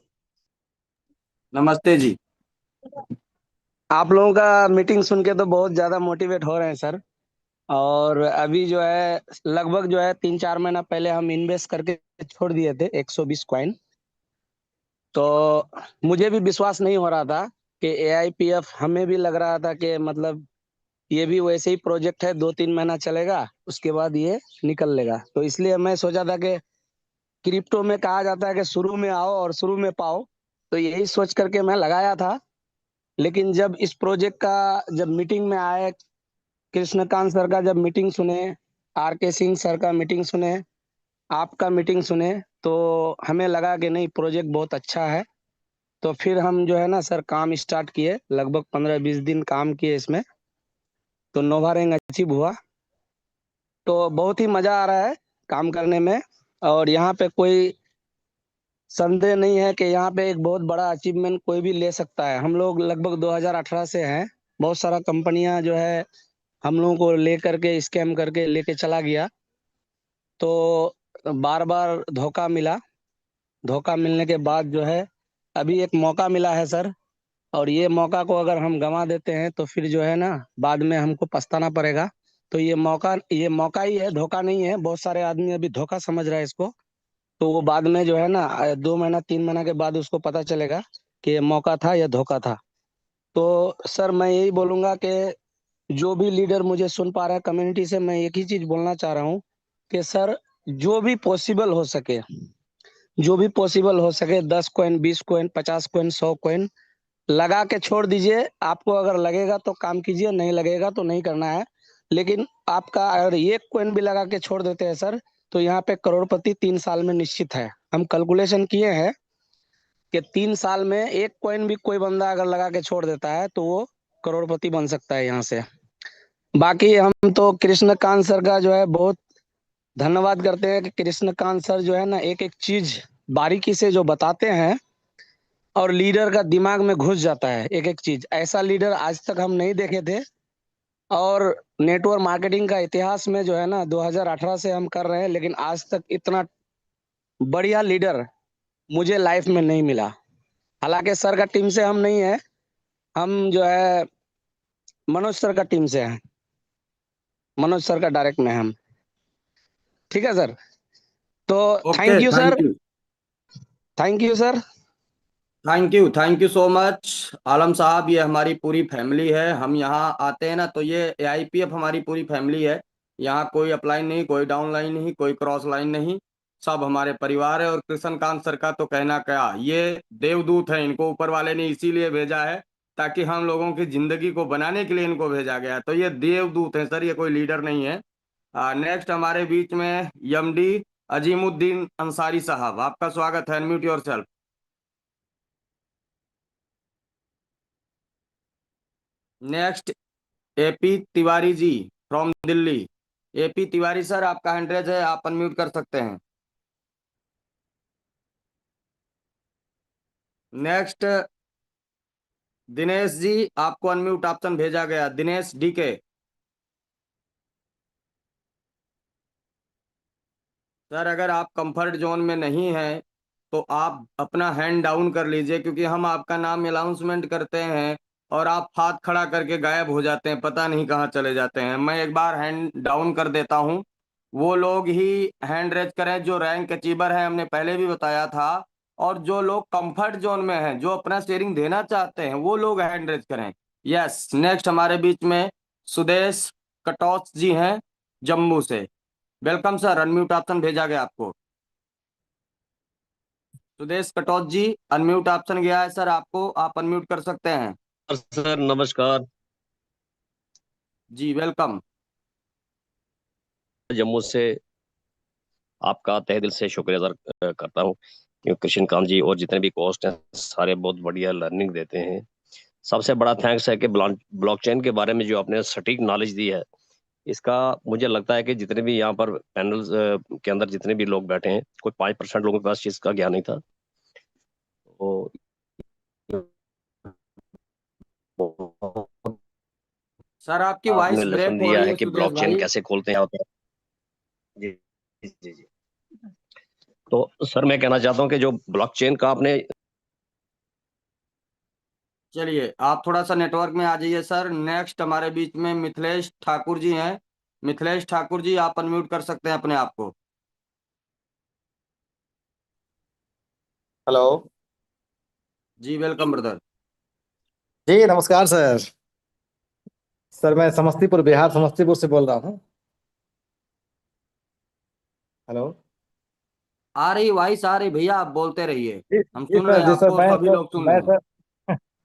नमस्ते जी। आप लोगों का मीटिंग सुन के तो बहुत ज्यादा मोटिवेट हो रहे हैं सर। और अभी जो है लगभग जो है 3-4 महीना पहले हम इन्वेस्ट करके छोड़ दिए थे 120 कॉइन। तो मुझे भी विश्वास नहीं हो रहा था कि एआईपीएफ, हमें भी लग रहा था कि मतलब ये भी वैसे ही प्रोजेक्ट है, 2-3 महीना चलेगा उसके बाद ये निकल लेगा। तो इसलिए मैं सोचा था कि क्रिप्टो में कहा जाता है कि शुरू में आओ और शुरू में पाओ, तो यही सोच करके मैं लगाया था। लेकिन जब इस प्रोजेक्ट का जब मीटिंग में आए, कृष्णकांत सर का जब मीटिंग सुने, आर के सिंह सर का मीटिंग सुने, आपका मीटिंग सुने, तो हमें लगा कि नहीं, प्रोजेक्ट बहुत अच्छा है। तो फिर हम जो है ना सर काम स्टार्ट किए, लगभग 15-20 दिन काम किए इसमें। तो नोवा रैंक अचीव हुआ। तो बहुत ही मजा आ रहा है काम करने में। और यहाँ पे कोई संदेह नहीं है कि यहाँ पे एक बहुत बड़ा अचीवमेंट कोई भी ले सकता है। हम लोग लगभग 2018 से हैं। बहुत सारा कंपनियां जो है हम लोगों को लेकर के स्कैम करके लेके चला गया, तो बार बार धोखा मिला। धोखा मिलने के बाद जो है अभी एक मौका मिला है सर, और ये मौका को अगर हम गंवा देते हैं तो फिर जो है ना बाद में हमको पछताना पड़ेगा। तो ये मौका ही है, धोखा नहीं है। बहुत सारे आदमी अभी धोखा समझ रहा है इसको, तो वो बाद में जो है ना 2 महीना 3 महीना के बाद उसको पता चलेगा कि ये मौका था या धोखा था। तो सर मैं यही बोलूंगा कि जो भी लीडर मुझे सुन पा रहा है कम्युनिटी से, मैं एक ही चीज बोलना चाह रहा हूँ कि सर जो भी पॉसिबल हो सके, जो भी पॉसिबल हो सके 10 कॉइन 20 कॉइन 50 कॉइन 100 कॉइन लगा के छोड़ दीजिए। आपको अगर लगेगा तो काम कीजिए, नहीं लगेगा तो नहीं करना है। लेकिन आपका अगर 1 कॉइन भी लगा के छोड़ देते हैं सर, तो यहाँ पे करोड़पति 3 साल में निश्चित है। हम कैलकुलेशन किए हैं कि 3 साल में 1 कॉइन भी कोई बंदा अगर लगा के छोड़ देता है तो वो करोड़पति बन सकता है यहाँ से। बाकी हम तो कृष्णकांत सर का जो है बहुत धन्यवाद करते हैं कि कृष्णकांत सर जो है ना एक एक चीज बारीकी से जो बताते हैं और लीडर का दिमाग में घुस जाता है एक एक चीज। ऐसा लीडर आज तक हम नहीं देखे थे। और नेटवर्क मार्केटिंग का इतिहास में जो है ना 2018 से हम कर रहे हैं, लेकिन आज तक इतना बढ़िया लीडर मुझे लाइफ में नहीं मिला। हालांकि सर का टीम से हम नहीं है, हम जो है मनोज सर का टीम से हैं। मनोज सर का डायरेक्ट में हैं हम। ठीक है सर, तो okay, thank you sir. Thank you. Thank you sir. Thank you so much Alam साहब। ये हमारी पूरी फैमिली है। हम यहाँ आते हैं ना तो ये AIPF हमारी पूरी फैमिली है। यहाँ कोई अपलाइन नहीं, कोई डाउन लाइन नहीं, कोई क्रॉस लाइन नहीं, सब हमारे परिवार है। और कृष्णकांत सर का तो कहना क्या, ये देवदूत है। इनको ऊपर वाले ने इसीलिए भेजा है ताकि हम लोगों की जिंदगी को बनाने के लिए इनको भेजा गया है। तो ये देवदूत है सर, ये कोई लीडर नहीं है। नेक्स्ट हमारे बीच में MD अजीमुद्दीन अंसारी साहब, आपका स्वागत है। Unmute yourself. Next AP Tiwari ji from Delhi. AP Tiwari sir, आपका हैंड रेज है, आप अनम्यूट कर सकते हैं। नेक्स्ट दिनेश जी, आपको अनम्यूट ऑप्शन भेजा गया। दिनेश DK। सर अगर आप कंफर्ट जोन में नहीं हैं तो आप अपना हैंड डाउन कर लीजिए, क्योंकि हम आपका नाम अनाउंसमेंट करते हैं और आप हाथ खड़ा करके गायब हो जाते हैं, पता नहीं कहाँ चले जाते हैं। मैं एक बार हैंड डाउन कर देता हूँ, वो लोग ही हैंड रेज करें जो रैंक अचीवर है, हमने पहले भी बताया था। और जो लोग कंफर्ट जोन में हैं, जो अपना शेयरिंग देना चाहते हैं, वो लोग हैंड रेज करें। यस, नेक्स्ट हमारे बीच में सुदेश कटौच जी हैं जम्मू से। वेलकम सर, अनम्यूट ऑप्शन भेजा गया आपको। सुदेश कटौच जी, अनम्यूट ऑप्शन गया है सर आपको, आप अनम्यूट कर सकते हैं। सर नमस्कार। जी वेलकम। जम्मू से आपका तहे दिल से शुक्रिया अदा करता हूँ, क्योंकि कृष्णकांत जी और जितने भी कोस्ट हैं सारे बहुत बढ़िया लर्निंग देते हैं। सबसे बड़ा थैंक्स है कि ब्लॉकचेन के बारे में जो आपने सटीक नॉलेज दी है, इसका मुझे लगता है कि जितने भी यहाँ पर पैनल्स के अंदर जितने भी लोग बैठे हैं, कोई 5% लोगों के पास चीज का ज्ञान नहीं था। तो सर आपकी आपने वॉइस ब्रेक लेसन हो दिया रही है है कि सुदेश ब्लॉकचेन भाई। कैसे खोलते हैं होता है। जी जी जी। तो सर मैं कहना चाहता हूँ कि जो ब्लॉकचेन का आपने चलिए आप थोड़ा सा नेटवर्क में आ जाइए सर। नेक्स्ट हमारे बीच में मिथिलेश ठाकुर जी हैं। मिथिलेश ठाकुर जी, आप अनम्यूट कर सकते हैं अपने आप को। हेलो। जी वेलकम ब्रदर। जी नमस्कार सर। सर मैं समस्तीपुर, बिहार समस्तीपुर से बोल रहा हूँ। हेलो। आ रही वॉइस आ रही भैया, आप बोलते रहिए, जी हम जी सुन रहे सर, हैं जी सर, आपको और सभी लोग सुन मैं रहे हैं। सर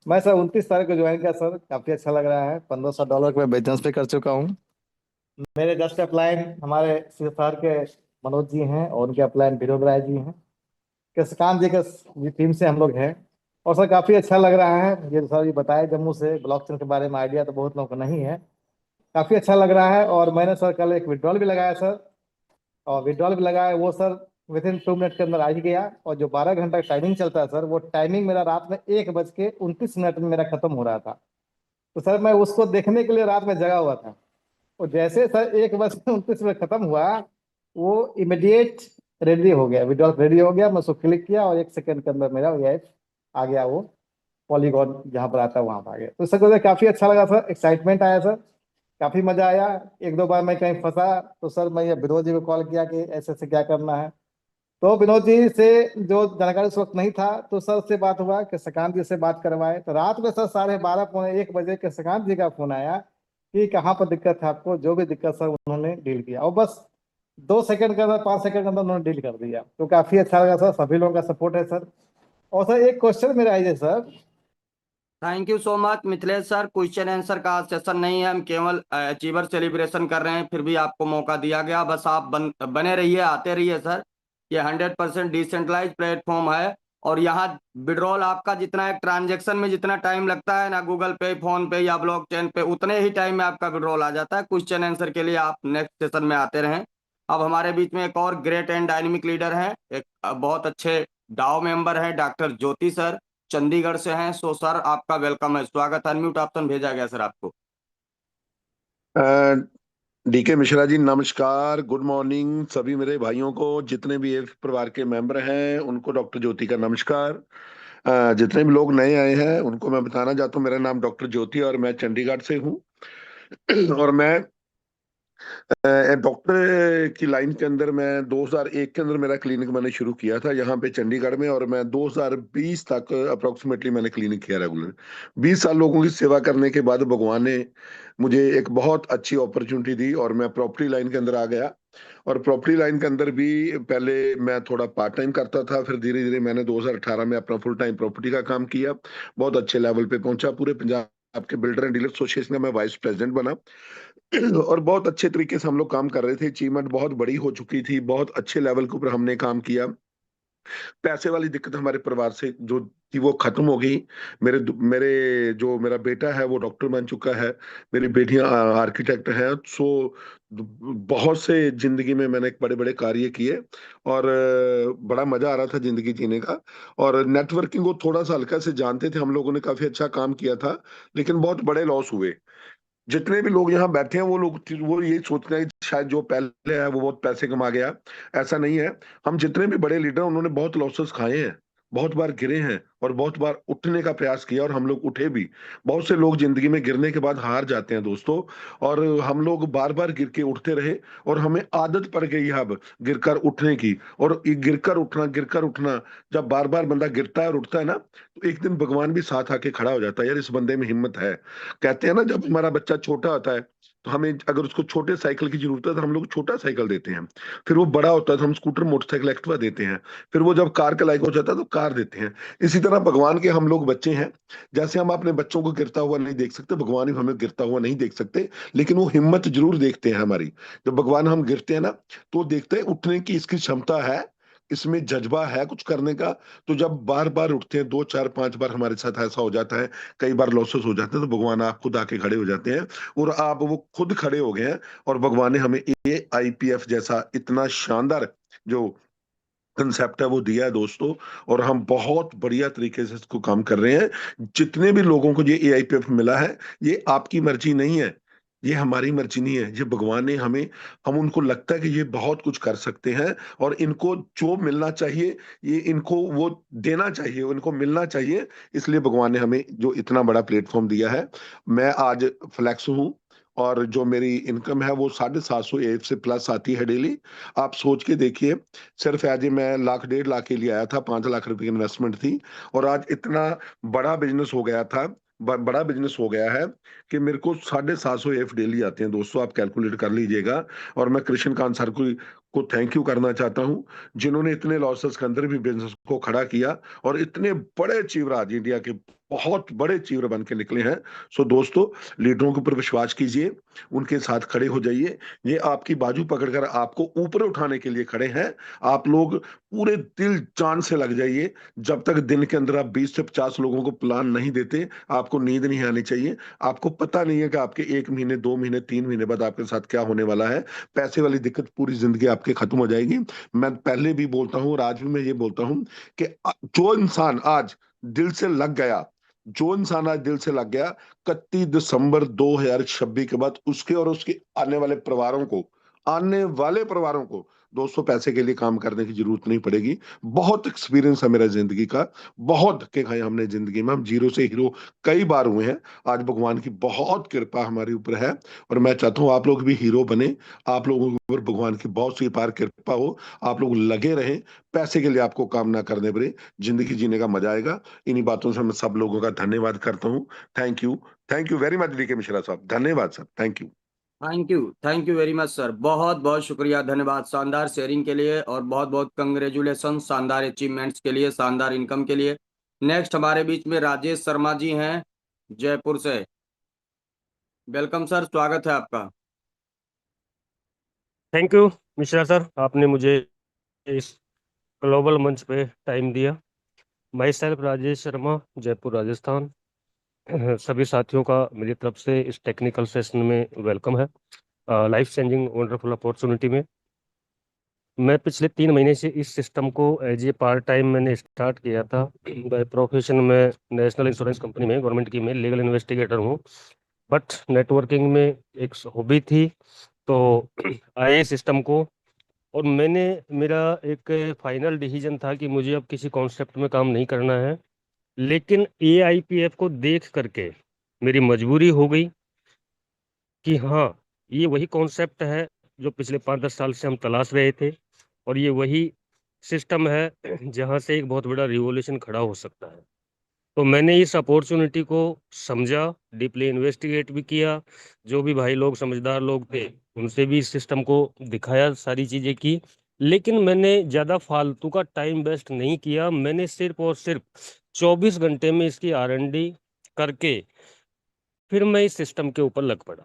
मैं सर 29 तारीख को ज्वाइन किया सर। काफी अच्छा लग रहा है। $1500 का बिजनेस पे कर चुका हूँ। मेरे जस्ट अपलाइन हमारे शहर के मनोज जी हैं और उनके अपलाइन विनोद राय जी हैं। कृष्णकांत जी के टीम से हम लोग हैं। और सर काफी अच्छा लग रहा है। ये सर ये बताया जम्मू से ब्लॉकचेन के बारे में आइडिया तो बहुत लोगों को नहीं है। काफी अच्छा लग रहा है। और मैंने सर कल एक विड्रॉल भी लगाया सर, और विड्रॉल भी लगाया वो सर विद इन 2 मिनट के अंदर आ ही गया। और जो 12 घंटा टाइमिंग चलता है सर, वो टाइमिंग मेरा रात में 1:29 में मेरा खत्म हो रहा था। तो सर मैं उसको देखने के लिए रात में जगा हुआ था। और जैसे सर 1:29 में खत्म हुआ, वो इमीडिएट रेडी हो गया, विड्रॉल रेडी हो गया। मैं उसको क्लिक किया और 1 सेकंड के अंदर मेरा आ गया, वो पॉलीगॉन जहाँ पर आता है वहां पर आ गया। तो सर मुझे काफी अच्छा लगा सर, एक्साइटमेंट आया सर, काफी मजा आया। 1-2 बार मैं कहीं फंसा तो सर मैं ये विनोद जी को कॉल किया कि ऐसे ऐसे क्या करना है। तो विनोद जी से जो जानकारी उस वक्त नहीं था, तो सर से बात हुआ कि श्रीकांत जी से बात करवाए। तो रात में सर 12:30 पौने 1 बजे के श्रीकांत जी का फोन आया कि कहाँ पर दिक्कत है आपको। जो भी दिक्कत सर उन्होंने डील किया, और बस 2 सेकंड के अंदर 5 सेकंड के अंदर उन्होंने डील कर दिया। तो काफी अच्छा लगा सर, सभी लोगों का सपोर्ट है सर। और सर एक क्वेश्चन मेरा है sir. Thank you so much Mithilesh sir. Question answer का सेशन नहीं है, हम केवल अचीवर सेलिब्रेशन कर रहे हैं, फिर भी आपको मौका दिया गया। बस आप बने रहिए, आते रहिए सर। ये 100% डिसेंट्रलाइज प्लेटफॉर्म है। और यहाँ विड्रॉल आपका जितना एक ट्रांजेक्शन में जितना टाइम लगता है ना, गूगल पे, फोन पे या ब्लॉकचेन पे, उतने ही टाइम में आपका विड्रॉल आ जाता है। क्वेश्चन आंसर के लिए आप नेक्स्ट सेशन में आते रहें। अब हमारे बीच में एक और ग्रेट एंड डायनेमिक लीडर है, एक बहुत अच्छे डाओ मेंबर है, डॉक्टर ज्योति सर, चंडीगढ़ से हैं। सो सर आपका वेलकम है, स्वागत। अनम्यूट ऑप्शन भेजा गया सर आपको। डीके मिश्रा जी नमस्कार, गुड मॉर्निंग सभी मेरे भाइयों को, जितने भी एफ परिवार के मेंबर हैं उनको डॉक्टर ज्योति का नमस्कार। जितने भी लोग नए आए हैं उनको मैं बताना चाहता हूँ, मेरा नाम डॉक्टर ज्योति और मैं चंडीगढ़ से हूँ। और मैं डॉक्टर की लाइन के अंदर मैं 2001 के अंदर मेरा क्लिनिक मैंने शुरू किया था यहाँ पे चंडीगढ़ में, और मैं 2020 तक अप्रोक्सीमेटली मैंने क्लिनिक किया रेगुलर। 20 साल लोगों की सेवा करने के बाद भगवान ने मुझे एक बहुत अच्छी अपॉर्चुनिटी दी और मैं प्रॉपर्टी लाइन के अंदर आ गया। और प्रॉपर्टी लाइन के अंदर भी पहले मैं थोड़ा पार्ट टाइम करता था, फिर धीरे धीरे मैंने 2018 में अपना फुल टाइम प्रॉपर्टी का काम किया, बहुत अच्छे लेवल पे पहुंचा। पूरे पंजाब के बिल्डर एंड डीलर एसोसिएशन का मैं वाइस प्रेसिडेंट बना और बहुत अच्छे तरीके से हम लोग काम कर रहे थे। अचीवमेंट बहुत बड़ी हो चुकी थी, बहुत अच्छे लेवल के ऊपर हमने काम किया। पैसे वाली दिक्कत हमारे परिवार से जो थी वो खत्म हो गई। मेरा बेटा है वो डॉक्टर बन चुका है, मेरी बेटियां आर्किटेक्ट हैं। सो बहुत से जिंदगी में मैंने बड़े बड़े कार्य किए और बड़ा मजा आ रहा था जिंदगी जीने का। और नेटवर्किंग को थोड़ा सा हल्का से जानते थे हम लोगों ने, काफी अच्छा काम किया था, लेकिन बहुत बड़े लॉस हुए। जितने भी लोग यहाँ बैठे हैं वो लोग वो ये सोचते हैं कि शायद जो पहले है वो बहुत पैसे कमा गया, ऐसा नहीं है। हम जितने भी बड़े लीडर उन्होंने बहुत लॉसेस खाए हैं, बहुत बार गिरे हैं और बहुत बार उठने का प्रयास किया और हम लोग उठे भी। बहुत से लोग जिंदगी में गिरने के बाद हार जाते हैं दोस्तों, और हम लोग बार बार गिर के उठते रहे और हमें आदत पड़ गई है अब गिरकर उठने की। और ये गिरकर उठना, जब बार बार बंदा गिरता है और उठता है ना, तो एक दिन भगवान भी साथ आके खड़ा हो जाता है, यार इस बंदे में हिम्मत है। कहते हैं ना, जब हमारा बच्चा छोटा होता है तो हमें अगर उसको छोटे साइकिल की जरूरत है तो हम लोग छोटा साइकिल देते हैं, फिर वो बड़ा होता है तो हम स्कूटर, मोटरसाइकिल, एक्टिवा देते हैं, फिर वो जब कार के लायक हो जाता है तो कार देते हैं। इसी तरह भगवान के हम लोग बच्चे हैं। जैसे हम अपने बच्चों को गिरता हुआ नहीं देख सकते, भगवान भी हमें गिरता हुआ नहीं देख सकते, लेकिन वो हिम्मत जरूर देखते हैं हमारी। जब भगवान हम गिरते हैं ना तो देखते हैं उठने की इसकी क्षमता है, इसमें जज्बा है कुछ करने का। तो जब बार बार उठते हैं, 2 4 5 बार हमारे साथ ऐसा हो जाता है, कई बार लॉसेस हो जाते हैं, तो भगवान आप खुद आके खड़े हो जाते हैं। और आप वो खुद खड़े हो गए हैं और भगवान ने हमें AIPF जैसा इतना शानदार जो कंसेप्ट है वो दिया है दोस्तों, और हम बहुत बढ़िया तरीके से इसको काम कर रहे हैं। जितने भी लोगों को ये AIPF मिला है, ये आपकी मर्जी नहीं है, ये हमारी मर्जी नहीं है, ये भगवान ने हमें, हम उनको लगता है कि ये बहुत कुछ कर सकते हैं और इनको जो मिलना चाहिए, ये इनको वो देना चाहिए, इनको मिलना चाहिए। इसलिए भगवान ने हमें जो इतना बड़ा प्लेटफॉर्म दिया है। मैं आज फ्लैक्स हूँ और जो मेरी इनकम है वो 750 AIF से प्लस आती है डेली। आप सोच के देखिए, सिर्फ एज ए मैं 1 लाख 1.5 लाख के लिए आया था, 5 लाख रुपए की इन्वेस्टमेंट थी, और आज इतना बड़ा बिजनेस हो गया था, बड़ा बिजनेस हो गया है कि मेरे को 750 AIF डेली आते हैं दोस्तों, आप कैलकुलेट कर लीजिएगा। और मैं कृष्ण कांत सर को को थैंक यू करना चाहता हूं, जिन्होंने इतने लॉसेस के अंदर भी बिजनेस को खड़ा किया और इतने बड़े चीवर आज इंडिया के बहुत बड़े चीवर बन के निकले हैं। सो दोस्तों, लीडरों के ऊपर विश्वास कीजिए, उनके साथ खड़े हो जाइए। ये आपकी बाजू पकड़कर आपको ऊपर उठाने के लिए खड़े हैं। आप लोग पूरे दिल जान से लग जाइए। जब तक दिन के अंदर आप 20 से 50 लोगों को प्लान नहीं देते, आपको नींद नहीं आनी चाहिए। आपको पता नहीं है कि आपके 1 महीने, 2 महीने, 3 महीने बाद आपके साथ क्या होने वाला है। पैसे वाली दिक्कत पूरी जिंदगी आपके खत्म हो जाएगी। मैं पहले भी बोलता हूं और आज भी मैं ये बोलता हूं कि जो इंसान आज दिल से लग गया, जो इंसान आज दिल से लग गया, 31 दिसंबर 2026 के बाद उसके और उसके आने वाले परिवारों को 200 पैसे के लिए काम करने की जरूरत नहीं पड़ेगी। बहुत एक्सपीरियंस है मेरा जिंदगी का, बहुत के खाए हमने जिंदगी में। हम जीरो से हीरो कई बार हुए हैं। आज भगवान की बहुत कृपा हमारे ऊपर है और मैं चाहता हूं आप लोग भी हीरो बने। आप लोगों के ऊपर भगवान की बहुत सी पार कृपा हो। आप लोग लगे रहें, पैसे के लिए आपको काम ना करने पड़े, जिंदगी जीने का मजा आएगा। इन्हीं बातों से मैं सब लोगों का धन्यवाद करता हूँ। Thank you very much DK Mishra साहब। धन्यवाद sir, thank you. Thank you very much sir, बहुत बहुत शुक्रिया, धन्यवाद शानदार शेयरिंग के लिए और बहुत बहुत कंग्रेचुलेसन शानदार अचीवमेंट्स के लिए, शानदार इनकम के लिए। नेक्स्ट हमारे बीच में राजेश शर्मा जी हैं जयपुर से। वेलकम सर, स्वागत है आपका। थैंक यू मिश्रा सर, आपने मुझे इस ग्लोबल मंच पे टाइम दिया। My self Rajesh Sharma, Jaipur Rajasthan. सभी साथियों का मेरी तरफ से इस टेक्निकल सेशन में वेलकम है। लाइफ चेंजिंग वंडरफुल अपॉर्चुनिटी में मैं पिछले 3 महीने से इस सिस्टम को एज ए पार्ट टाइम मैंने स्टार्ट किया था। बाय प्रोफेशन में नेशनल इंश्योरेंस कंपनी में, गवर्नमेंट की में लीगल इन्वेस्टिगेटर हूँ, बट नेटवर्किंग में एक हॉबी थी तो आए सिस्टम को। और मेरा एक फाइनल डिसीजन था कि मुझे अब किसी कॉन्सेप्ट में काम नहीं करना है, लेकिन AIPF को देख करके मेरी मजबूरी हो गई कि हाँ, ये वही कॉन्सेप्ट है जो पिछले 5-10 साल से हम तलाश रहे थे और ये वही सिस्टम है जहाँ से एक बहुत बड़ा रिवॉल्यूशन खड़ा हो सकता है। तो मैंने इस अपॉर्चुनिटी को समझा, डीपली इन्वेस्टिगेट भी किया, जो भी भाई लोग समझदार लोग थे उनसे भी इस सिस्टम को दिखाया, सारी चीज़ें की, लेकिन मैंने ज़्यादा फालतू का टाइम वेस्ट नहीं किया। मैंने सिर्फ और सिर्फ 24 घंटे में इसकी R&D करके फिर मैं इस सिस्टम के ऊपर लग पड़ा।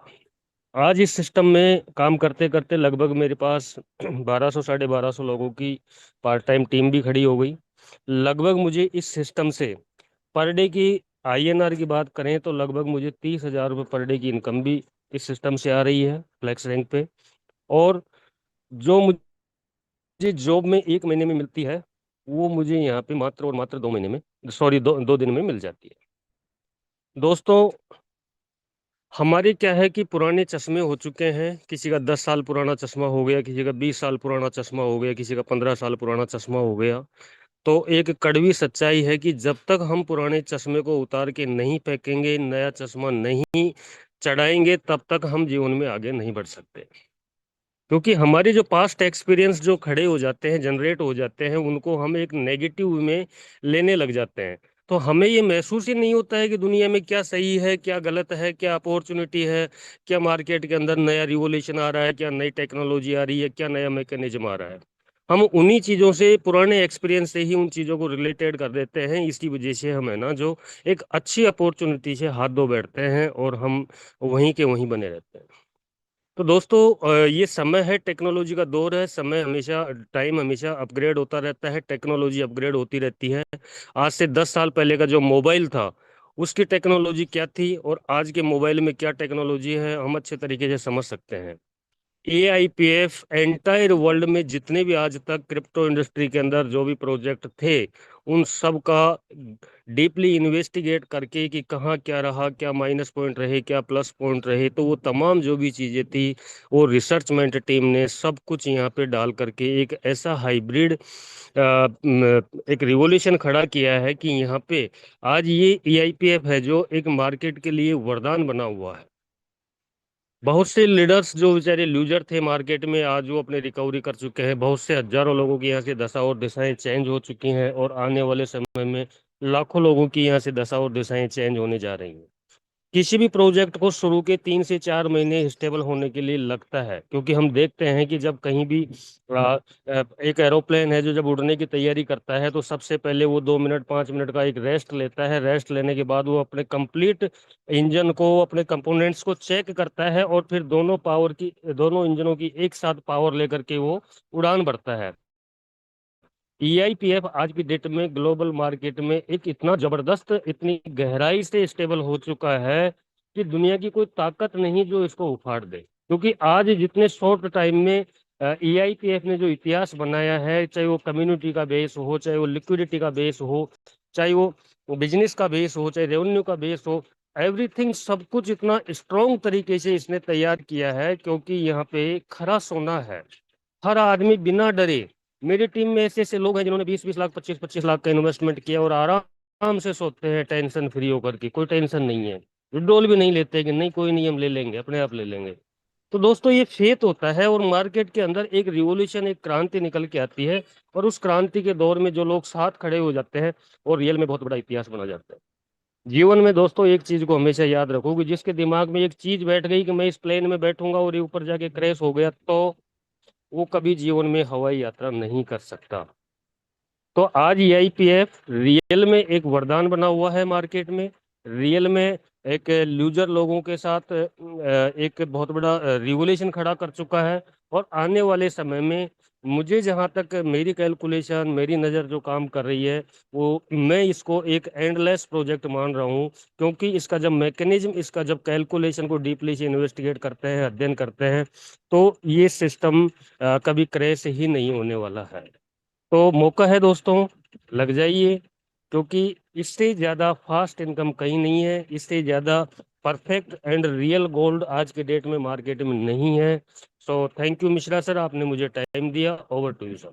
आज इस सिस्टम में काम करते करते लगभग मेरे पास 1200 1250 लोगों की पार्ट टाइम टीम भी खड़ी हो गई। लगभग मुझे इस सिस्टम से पर डे की INR की बात करें तो लगभग मुझे 30,000 रुपये पर डे की इनकम भी इस सिस्टम से आ रही है फ्लेक्स रैंक पे। और जो मुझे जॉब में 1 महीने में मिलती है वो मुझे यहाँ पे मात्र और मात्र 2 महीने में, सॉरी 2 दिन में मिल जाती है। दोस्तों, हमारे क्या है कि पुराने चश्मे हो चुके हैं। किसी का 10 साल पुराना चश्मा हो गया, किसी का 20 साल पुराना चश्मा हो गया, किसी का 15 साल पुराना चश्मा हो गया। तो एक कड़वी सच्चाई है कि जब तक हम पुराने चश्मे को उतार के नहीं फेंकेंगे, नया चश्मा नहीं चढ़ाएंगे, तब तक हम जीवन में आगे नहीं बढ़ सकते। क्योंकि हमारे जो पास्ट एक्सपीरियंस जो खड़े हो जाते हैं, जनरेट हो जाते हैं, उनको हम एक नेगेटिव में लेने लग जाते हैं। तो हमें ये महसूस ही नहीं होता है कि दुनिया में क्या सही है, क्या गलत है, क्या अपॉर्चुनिटी है, क्या मार्केट के अंदर नया रिवोल्यूशन आ रहा है, क्या नई टेक्नोलॉजी आ रही है, क्या नया मैकेनिज्म आ रहा है। हम उन्हीं चीज़ों से, पुराने एक्सपीरियंस से ही उन चीज़ों को रिलेटेड कर देते हैं। इसकी वजह से हम है ना, जो एक अच्छी अपॉर्चुनिटी से हाथ धो बैठते हैं और हम वहीं के वहीं बने रहते हैं। तो दोस्तों, ये समय है, टेक्नोलॉजी का दौर है, समय हमेशा, टाइम हमेशा अपग्रेड होता रहता है, टेक्नोलॉजी अपग्रेड होती रहती है। आज से 10 साल पहले का जो मोबाइल था उसकी टेक्नोलॉजी क्या थी और आज के मोबाइल में क्या टेक्नोलॉजी है, हम अच्छे तरीके से समझ सकते हैं। AIPF एंटायर वर्ल्ड में जितने भी आज तक क्रिप्टो इंडस्ट्री के अंदर जो भी प्रोजेक्ट थे, उन सब का डीपली इन्वेस्टिगेट करके कि कहाँ क्या रहा, क्या माइनस पॉइंट रहे, क्या प्लस पॉइंट रहे, तो वो तमाम जो भी चीज़ें थी वो रिसर्चमेंट टीम ने सब कुछ यहाँ पे डाल करके एक ऐसा हाइब्रिड एक रिवॉल्यूशन खड़ा किया है कि यहाँ पे आज ये AIPF है जो एक मार्केट के लिए वरदान बना हुआ है। बहुत से लीडर्स जो बेचारे लूजर थे मार्केट में, आज वो अपने रिकवरी कर चुके हैं। बहुत से हजारों लोगों की यहाँ से दशा और दिशाएं चेंज हो चुकी हैं और आने वाले समय में लाखों लोगों की यहाँ से दशा और दिशाएं चेंज होने जा रही हैं। किसी भी प्रोजेक्ट को शुरू के 3 से 4 महीने स्टेबल होने के लिए लगता है, क्योंकि हम देखते हैं कि जब कहीं भी एक एरोप्लेन है जो जब उड़ने की तैयारी करता है तो सबसे पहले वो 2 मिनट 5 मिनट का एक रेस्ट लेता है। रेस्ट लेने के बाद वो अपने कंप्लीट इंजन को, अपने कंपोनेंट्स को चेक करता है और फिर दोनों इंजनों की एक साथ पावर लेकर के वो उड़ान भरता है। EIPF आज की डेट में ग्लोबल मार्केट में एक इतना जबरदस्त, इतनी गहराई से स्टेबल हो चुका है कि दुनिया की कोई ताकत नहीं जो इसको उखाड़ दे। क्योंकि आज जितने शॉर्ट टाइम में EIPF ने जो इतिहास बनाया है, चाहे वो कम्युनिटी का बेस हो, चाहे वो लिक्विडिटी का बेस हो, चाहे वो बिजनेस का बेस हो, चाहे रेवेन्यू का बेस हो, एवरीथिंग सब कुछ इतना स्ट्रॉन्ग तरीके से इसने तैयार किया है, क्योंकि यहाँ पे खरा सोना है। हर आदमी बिना डरे, मेरी टीम में ऐसे ऐसे लोग हैं जिन्होंने 20-20 लाख 25-25 लाख का इन्वेस्टमेंट किया और आराम से सोते हैं टेंशन फ्री होकर के, कोई टेंशन नहीं है। विड्रॉल भी नहीं लेते कि नहीं कोई नहीं हम ले लेंगे, अपने आप ले लेंगे। तो दोस्तों ये फेथ होता है और मार्केट के अंदर एक रिवॉल्यूशन, एक क्रांति निकल के आती है और उस क्रांति के दौर में जो लोग साथ खड़े हो जाते हैं और रियल में बहुत बड़ा इतिहास बना जाता है। जीवन में दोस्तों एक चीज को हमेशा याद रखो कि जिसके दिमाग में एक चीज बैठ गई कि मैं इस प्लेन में बैठूंगा और ये ऊपर जाके क्रैश हो गया, तो वो कभी जीवन में हवाई यात्रा नहीं कर सकता। तो आज EIPF रियल में एक वरदान बना हुआ है मार्केट में। रियल में एक लूजर लोगों के साथ एक बहुत बड़ा रिवोल्यूशन खड़ा कर चुका है। और आने वाले समय में मुझे जहां तक मेरी कैलकुलेशन, मेरी नज़र जो काम कर रही है, वो मैं इसको एक एंडलेस प्रोजेक्ट मान रहा हूँ। क्योंकि इसका जब मैकेनिज्म, इसका जब कैलकुलेशन को डीपली से इन्वेस्टिगेट करते हैं, अध्ययन करते हैं, तो ये सिस्टम कभी क्रैश ही नहीं होने वाला है। तो मौका है दोस्तों, लग जाइए, क्योंकि इससे ज़्यादा फास्ट इनकम कहीं नहीं है, इससे ज़्यादा परफेक्ट एंड रियल गोल्ड आज के डेट में मार्केट में नहीं है। So thank you Mishra sir, आपने मुझे टाइम दिया। Over to you sir.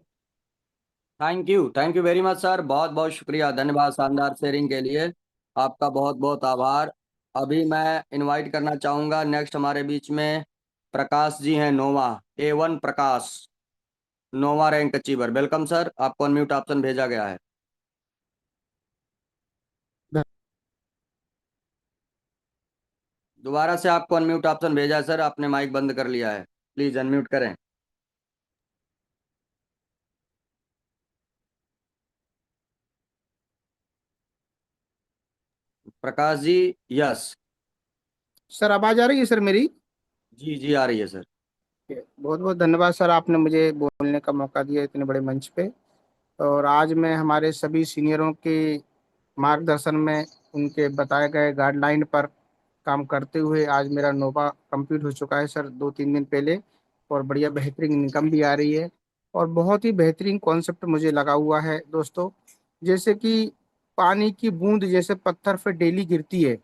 Thank you very much sir, बहुत बहुत शुक्रिया, धन्यवाद शानदार शेयरिंग के लिए, आपका बहुत बहुत आभार। अभी मैं इनवाइट करना चाहूँगा नेक्स्ट हमारे बीच में प्रकाश जी हैं, नोवा A1 प्रकाश, नोवा रैंक अचीवर। वेलकम सर, आपको अनम्यूट ऑप्शन भेजा गया है। दोबारा से आपको अनम्यूट ऑप्शन भेजा है सर, आपने माइक बंद कर लिया है, प्लीज अनम्यूट करें। प्रकाश जी, यस। सर आवाज आ रही है सर मेरी? जी जी आ रही है सर। बहुत बहुत धन्यवाद सर, आपने मुझे बोलने का मौका दिया इतने बड़े मंच पे। और आज मैं हमारे सभी सीनियरों के मार्गदर्शन में, उनके बताए गए गाइडलाइन पर काम करते हुए आज मेरा नोवा कंप्लीट हो चुका है सर 2-3 दिन पहले। और बढ़िया बेहतरीन इनकम भी आ रही है और बहुत ही बेहतरीन कॉन्सेप्ट मुझे लगा हुआ है दोस्तों। जैसे कि पानी की बूंद जैसे पत्थर पे डेली गिरती है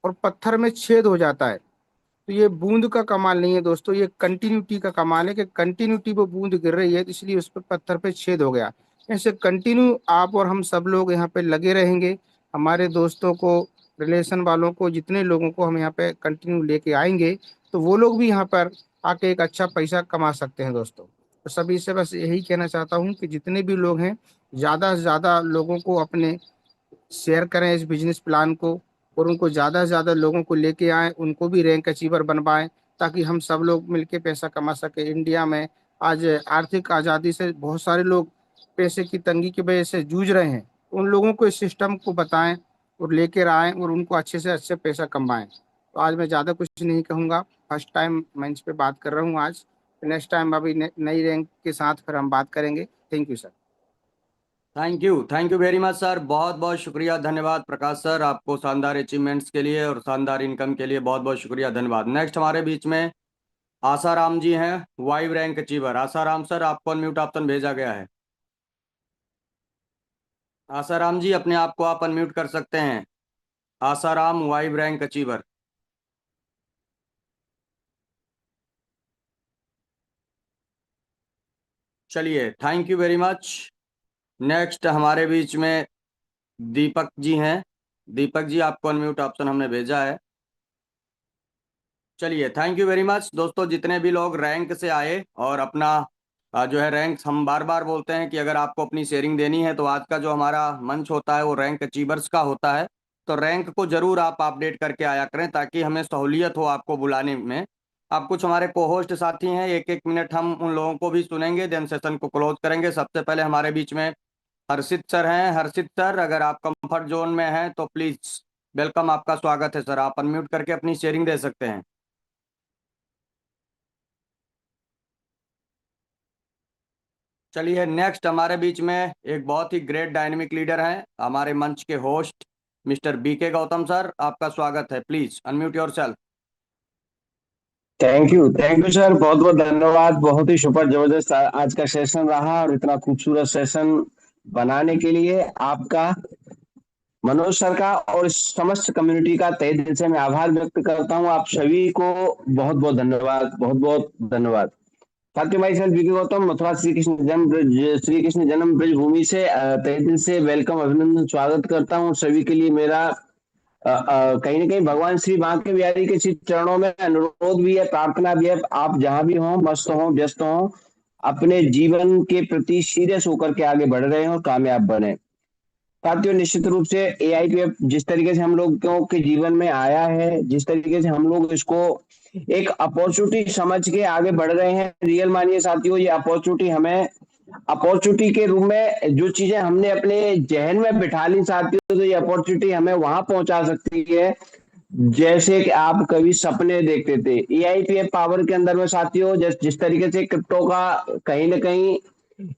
और पत्थर में छेद हो जाता है, तो ये बूंद का कमाल नहीं है दोस्तों, ये कंटिन्यूटी का कमाल है कि कंटिन्यूटी वो बूंद गिर रही है, तो इसलिए उस पर पत्थर पे छेद हो गया। ऐसे कंटिन्यू आप और हम सब लोग यहाँ पे लगे रहेंगे, हमारे दोस्तों को, रिलेशन वालों को, जितने लोगों को हम यहाँ पे कंटिन्यू लेके आएंगे, तो वो लोग भी यहाँ पर आके एक अच्छा पैसा कमा सकते हैं दोस्तों। तो सभी से बस यही कहना चाहता हूँ कि जितने भी लोग हैं, ज़्यादा से ज़्यादा लोगों को अपने शेयर करें इस बिजनेस प्लान को, और उनको ज़्यादा से ज़्यादा लोगों को लेके आएँ, उनको भी रैंक अचीवर बनवाएं, ताकि हम सब लोग मिलके पैसा कमा सके। इंडिया में आज आर्थिक आज़ादी से बहुत सारे लोग पैसे की तंगी की वजह से जूझ रहे हैं, उन लोगों को इस सिस्टम को बताएं और लेकर आएँ और उनको अच्छे से अच्छे पैसा कमाएं। तो आज मैं ज़्यादा कुछ नहीं कहूँगा, फर्स्ट टाइम मंच पे बात कर रहा हूँ आज। नेक्स्ट टाइम अभी नई रैंक के साथ फिर हम बात करेंगे। Thank you sir. Thank you very much sir, बहुत बहुत शुक्रिया, धन्यवाद प्रकाश सर, आपको शानदार अचीवमेंट्स के लिए और शानदार इनकम के लिए बहुत बहुत शुक्रिया, धन्यवाद। नेक्स्ट हमारे बीच में आसाराम जी हैं, वाइव रैंक अचीवर। आसाराम सर, आपको अनम्यूट ऑप्शन भेजा गया है। आसाराम जी, अपने आप को आप अनम्यूट कर सकते हैं। आसाराम, वाइव रैंक अचीवर। चलिए, thank you very much. Next हमारे बीच में दीपक जी हैं। दीपक जी, आपको अनम्यूट ऑप्शन हमने भेजा है। चलिए, थैंक यू वेरी मच दोस्तों, जितने भी लोग रैंक से आए और अपना जो है रैंक, हम बार बार बोलते हैं कि अगर आपको अपनी शेयरिंग देनी है तो आज का जो हमारा मंच होता है वो रैंक अचीवर्स का होता है। तो रैंक को जरूर आप अपडेट करके आया करें ताकि हमें सहूलियत हो आपको बुलाने में। अब कुछ हमारे को होस्ट साथी हैं, एक एक मिनट हम उन लोगों को भी सुनेंगे, देन सेशन को क्लोज करेंगे। सबसे पहले हमारे बीच में हर्षित सर हैं। हर्षित सर, अगर आप कंफर्ट जोन में हैं तो प्लीज वेलकम, आपका स्वागत है सर। आप अनम्यूट करके अपनी शेयरिंग दे सकते हैं। चलिए, नेक्स्ट हमारे बीच में एक बहुत ही ग्रेट डायनेमिक लीडर हैं, हमारे मंच के host mister BK Gautam sir, आपका स्वागत है। Please unmute yourself. Thank you sir, बहुत बहुत धन्यवाद। बहुत ही सुपर जबरदस्त आज का सेशन रहा और इतना खूबसूरत सेशन बनाने के लिए आपका, मनोज सर का और इस समस्त कम्युनिटी का तहे दिल से मैं आभार व्यक्त करता हूं। आप सभी को बहुत बहुत धन्यवाद, बहुत बहुत धन्यवाद। साथी myself BK Gautam, Mathura Shri Krishna जन्म ब्रज भूमि से तहे दिल से वेलकम, अभिनंदन, स्वागत करता हूं। सभी के लिए मेरा कहीं ना कहीं भगवान श्री बांके बिहारी के श्री चरणों में अनुरोध भी है, प्रार्थना भी है। आप जहां भी हों, मस्त हों, व्यस्त हों, अपने जीवन के प्रति सीरियस होकर के आगे बढ़ रहे हैं और कामयाब बने। साथियों, निश्चित रूप से एआईपीएफ जिस तरीके से हम लोगों के जीवन में आया है, जिस तरीके से हम लोग इसको एक अपॉर्चुनिटी समझ के आगे बढ़ रहे हैं, रियल मानिए साथियों, ये अपॉर्चुनिटी हमें अपॉर्चुनिटी के रूप में जो चीजें हमने अपने जहन में बिठा ली साथियों, तो ये अपॉर्चुनिटी हमें वहां पहुंचा सकती है जैसे कि आप कभी सपने देखते थे। एआईपीएफ पावर के अंदर में साथियों, जिस तरीके से क्रिप्टो का कहीं ना कहीं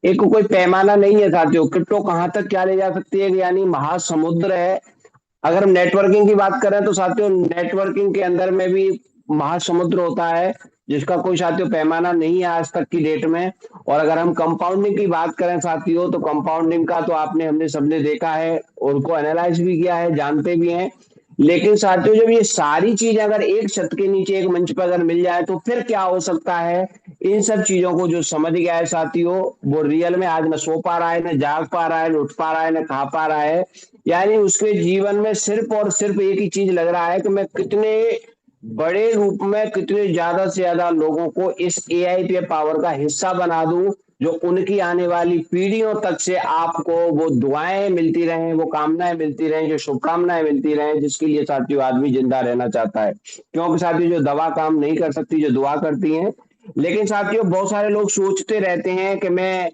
एक कोई पैमाना नहीं है साथियों, क्रिप्टो कहां तक क्या ले जा सकती है, यानी महासमुद्र है। अगर हम नेटवर्किंग की बात करें तो साथियों, नेटवर्किंग के अंदर में भी महासमुद्र होता है जिसका कोई साथियों पैमाना नहीं है आज तक की डेट में। और अगर हम कंपाउंडिंग की बात करें साथियों, तो कंपाउंडिंग का तो हमने सबने देखा है और उनको एनालाइज भी किया है, जानते भी हैं। लेकिन साथियों, जब ये सारी चीज अगर एक छत के नीचे एक मंच पर अगर मिल जाए तो फिर क्या हो सकता है, इन सब चीजों को जो समझ गया है साथियों, वो रियल में आज न सो पा रहा है, न जाग पा रहा है, न उठ पा रहा है, न खा पा रहा है। यानी उसके जीवन में सिर्फ और सिर्फ एक ही चीज लग रहा है कि मैं कितने बड़े रूप में, कितने ज्यादा से ज्यादा लोगों को इस एआईपीएफ पावर का हिस्सा बना दूं, जो उनकी आने वाली पीढ़ियों तक से आपको वो दुआएं मिलती रहें, वो कामनाएं मिलती रहें, जो शुभकामनाएं मिलती रहें, जिसके लिए साथियों आदमी जिंदा रहना चाहता है। क्योंकि साथियों, जो दवा काम नहीं कर सकती, जो दुआ करती हैं। लेकिन साथियों, बहुत सारे लोग सोचते रहते हैं कि मैं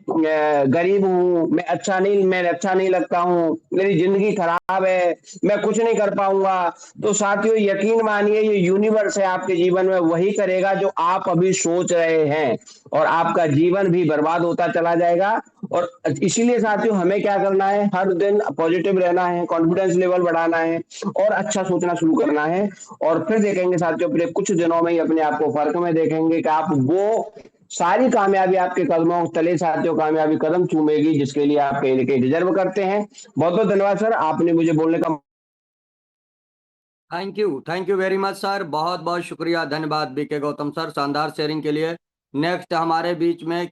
गरीब हूं, मैं अच्छा नहीं लगता हूं, मेरी जिंदगी खराब है, मैं कुछ नहीं कर पाऊंगा। तो साथियों, यकीन मानिए, ये यूनिवर्स है आपके जीवन में वही करेगा जो आप अभी सोच रहे हैं, और आपका जीवन भी बर्बाद होता चला जाएगा। और इसीलिए साथियों, हमें क्या करना है, हर दिन पॉजिटिव रहना है, कॉन्फिडेंस लेवल बढ़ाना है और अच्छा सोचना शुरू करना है। और फिर देखेंगे साथियों, अपने कुछ दिनों में ही अपने आप को फर्क में देखेंगे कि आप वो सारी कामयाबी आपके कदमों तले साथियों, कामयाबी कदम चूमेगी जिसके लिए आप कहीं ना कहीं डिजर्व करते हैं। बहुत बहुत धन्यवाद सर, आपने मुझे बोलने का। Thank you very much sir, बहुत बहुत शुक्रिया, धन्यवाद बीके गौतम सर, शानदार शेयरिंग के लिए। नेक्स्ट हमारे बीच में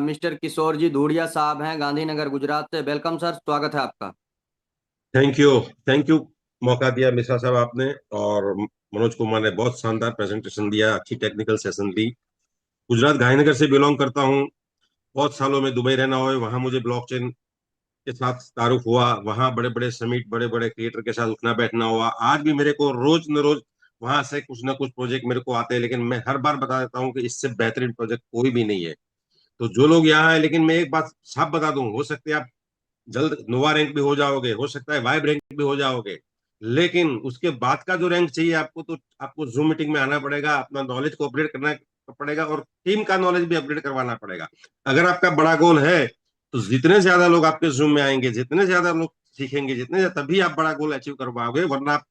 मिस्टर किशोर जी धूड़िया साहब हैं, गांधीनगर गुजरात से। वेलकम सर, स्वागत है आपका। थैंक यू मौका दिया मिश्रा साहब आपने, और मनोज कुमार ने बहुत शानदार प्रेजेंटेशन दिया, अच्छी टेक्निकल सेशन दी। गुजरात गांधीनगर से बिलोंग करता हूँ। बहुत सालों में दुबई रहना हुआ, वहां मुझे ब्लॉकचेन के साथ तारुफ हुआ, वहां बड़े बड़े समिट, बड़े बड़े क्रिएटर के साथ उठना बैठना हुआ। आज भी मेरे को रोज न रोज वहां से कुछ ना कुछ प्रोजेक्ट मेरे को आते हैं, लेकिन मैं हर बार बता देता हूँ कि इससे बेहतरीन प्रोजेक्ट कोई भी नहीं है। तो जो लोग यहाँ है, लेकिन मैं एक बात साफ बता दूं, हो सकता है आप जल्द नोवा रैंक भी हो जाओगे, हो सकता है वाइब रैंक भी हो जाओगे, लेकिन उसके बाद का जो रैंक चाहिए आपको, तो आपको जूम मीटिंग में आना पड़ेगा, अपना नॉलेज को अपडेट करना पड़ेगा और टीम का नॉलेज भी अपडेट करवाना पड़ेगा। अगर आपका बड़ा गोल है तो जितने ज्यादा लोग आपके जूम में आएंगे, जितने ज्यादा लोग सीखेंगे, तभी आप बड़ा गोल अचीव कर पाओगे। वरना आप,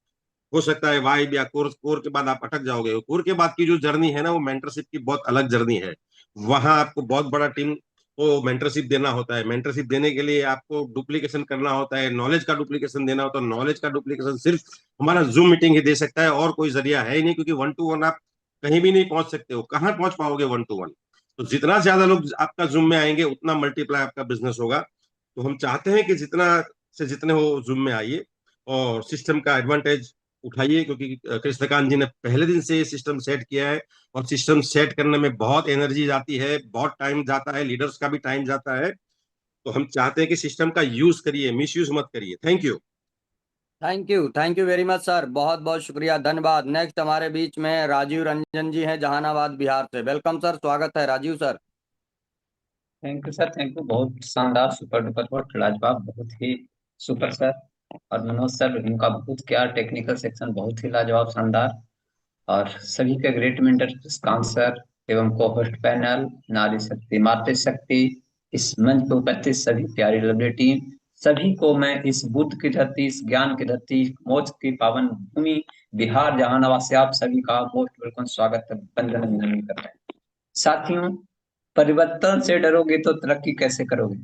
हो सकता है वाइब या कोर के बाद आप अटक जाओगे। कोर के बाद की जो जर्नी है ना, वो मेंटरशिप की बहुत अलग जर्नी है। वहां आपको बहुत बड़ा टीम को मेंटरशिप देना होता है। मेंटरशिप देने के लिए आपको डुप्लीकेशन करना होता है, नॉलेज का डुप्लीकेशन देना होता है। नॉलेज का डुप्लीकेशन सिर्फ हमारा जूम मीटिंग ही दे सकता है, और कोई जरिया है ही नहीं, क्योंकि 1-to-1 आप कहीं भी नहीं पहुंच सकते हो। कहाँ पहुंच पाओगे 1-to-1? तो जितना ज्यादा लोग आपका जूम में आएंगे, उतना मल्टीप्लाई आपका बिजनेस होगा। तो हम चाहते हैं कि जितना से जितने हो जूम में आइए और सिस्टम का एडवांटेज उठाइए, क्योंकि कृष्णकांत जी ने पहले दिन से ये सिस्टम सेट किया है, और सिस्टम सेट करने में बहुत एनर्जी जाती है, बहुत टाइम जाता है, लीडर्स का भी टाइम जाता है। तो हम चाहते हैं कि सिस्टम का यूज करिए, मिस यूज मत करिए। Thank you. Thank you very much sir, बहुत बहुत शुक्रिया, धन्यवाद। नेक्स्ट हमारे बीच में राजीव रंजन जी हैं जहानाबाद बिहार से। वेलकम सर, स्वागत है Rajiv sir. Thank you sir, thank you. बहुत शानदार, सुपर डुपर हॉट, लाजवाब, बहुत ही सुपर सर। और मनोज सर, उनका बहुत क्या टेक्निकल सेक्शन, बहुत ही लाजवाब, शानदार। और सभी के ग्रेट मेंटर मुस्कान सर एवं को होस्ट पैनल, नारी शक्ति मातृ शक्ति, इस मंच पर उपस्थित सभी प्यारी लवली टीम, सभी को मैं इस बुद्ध की धरती, इस ज्ञान की धरती, मोक्ष की पावन भूमि बिहार जहानाबाद से आप सभी का मोस्ट वेलकम स्वागत, वंदन अभिनंदन कर रहे हैं। साथियों, परिवर्तन से डरोगे तो तरक्की कैसे करोगे?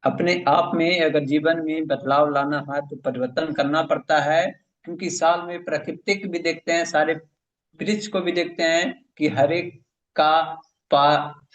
अपने आप में अगर जीवन में बदलाव लाना है तो परिवर्तन करना पड़ता है, क्योंकि साल में प्रकृति को भी देखते हैं, सारे वृक्ष को भी देखते हैं कि हर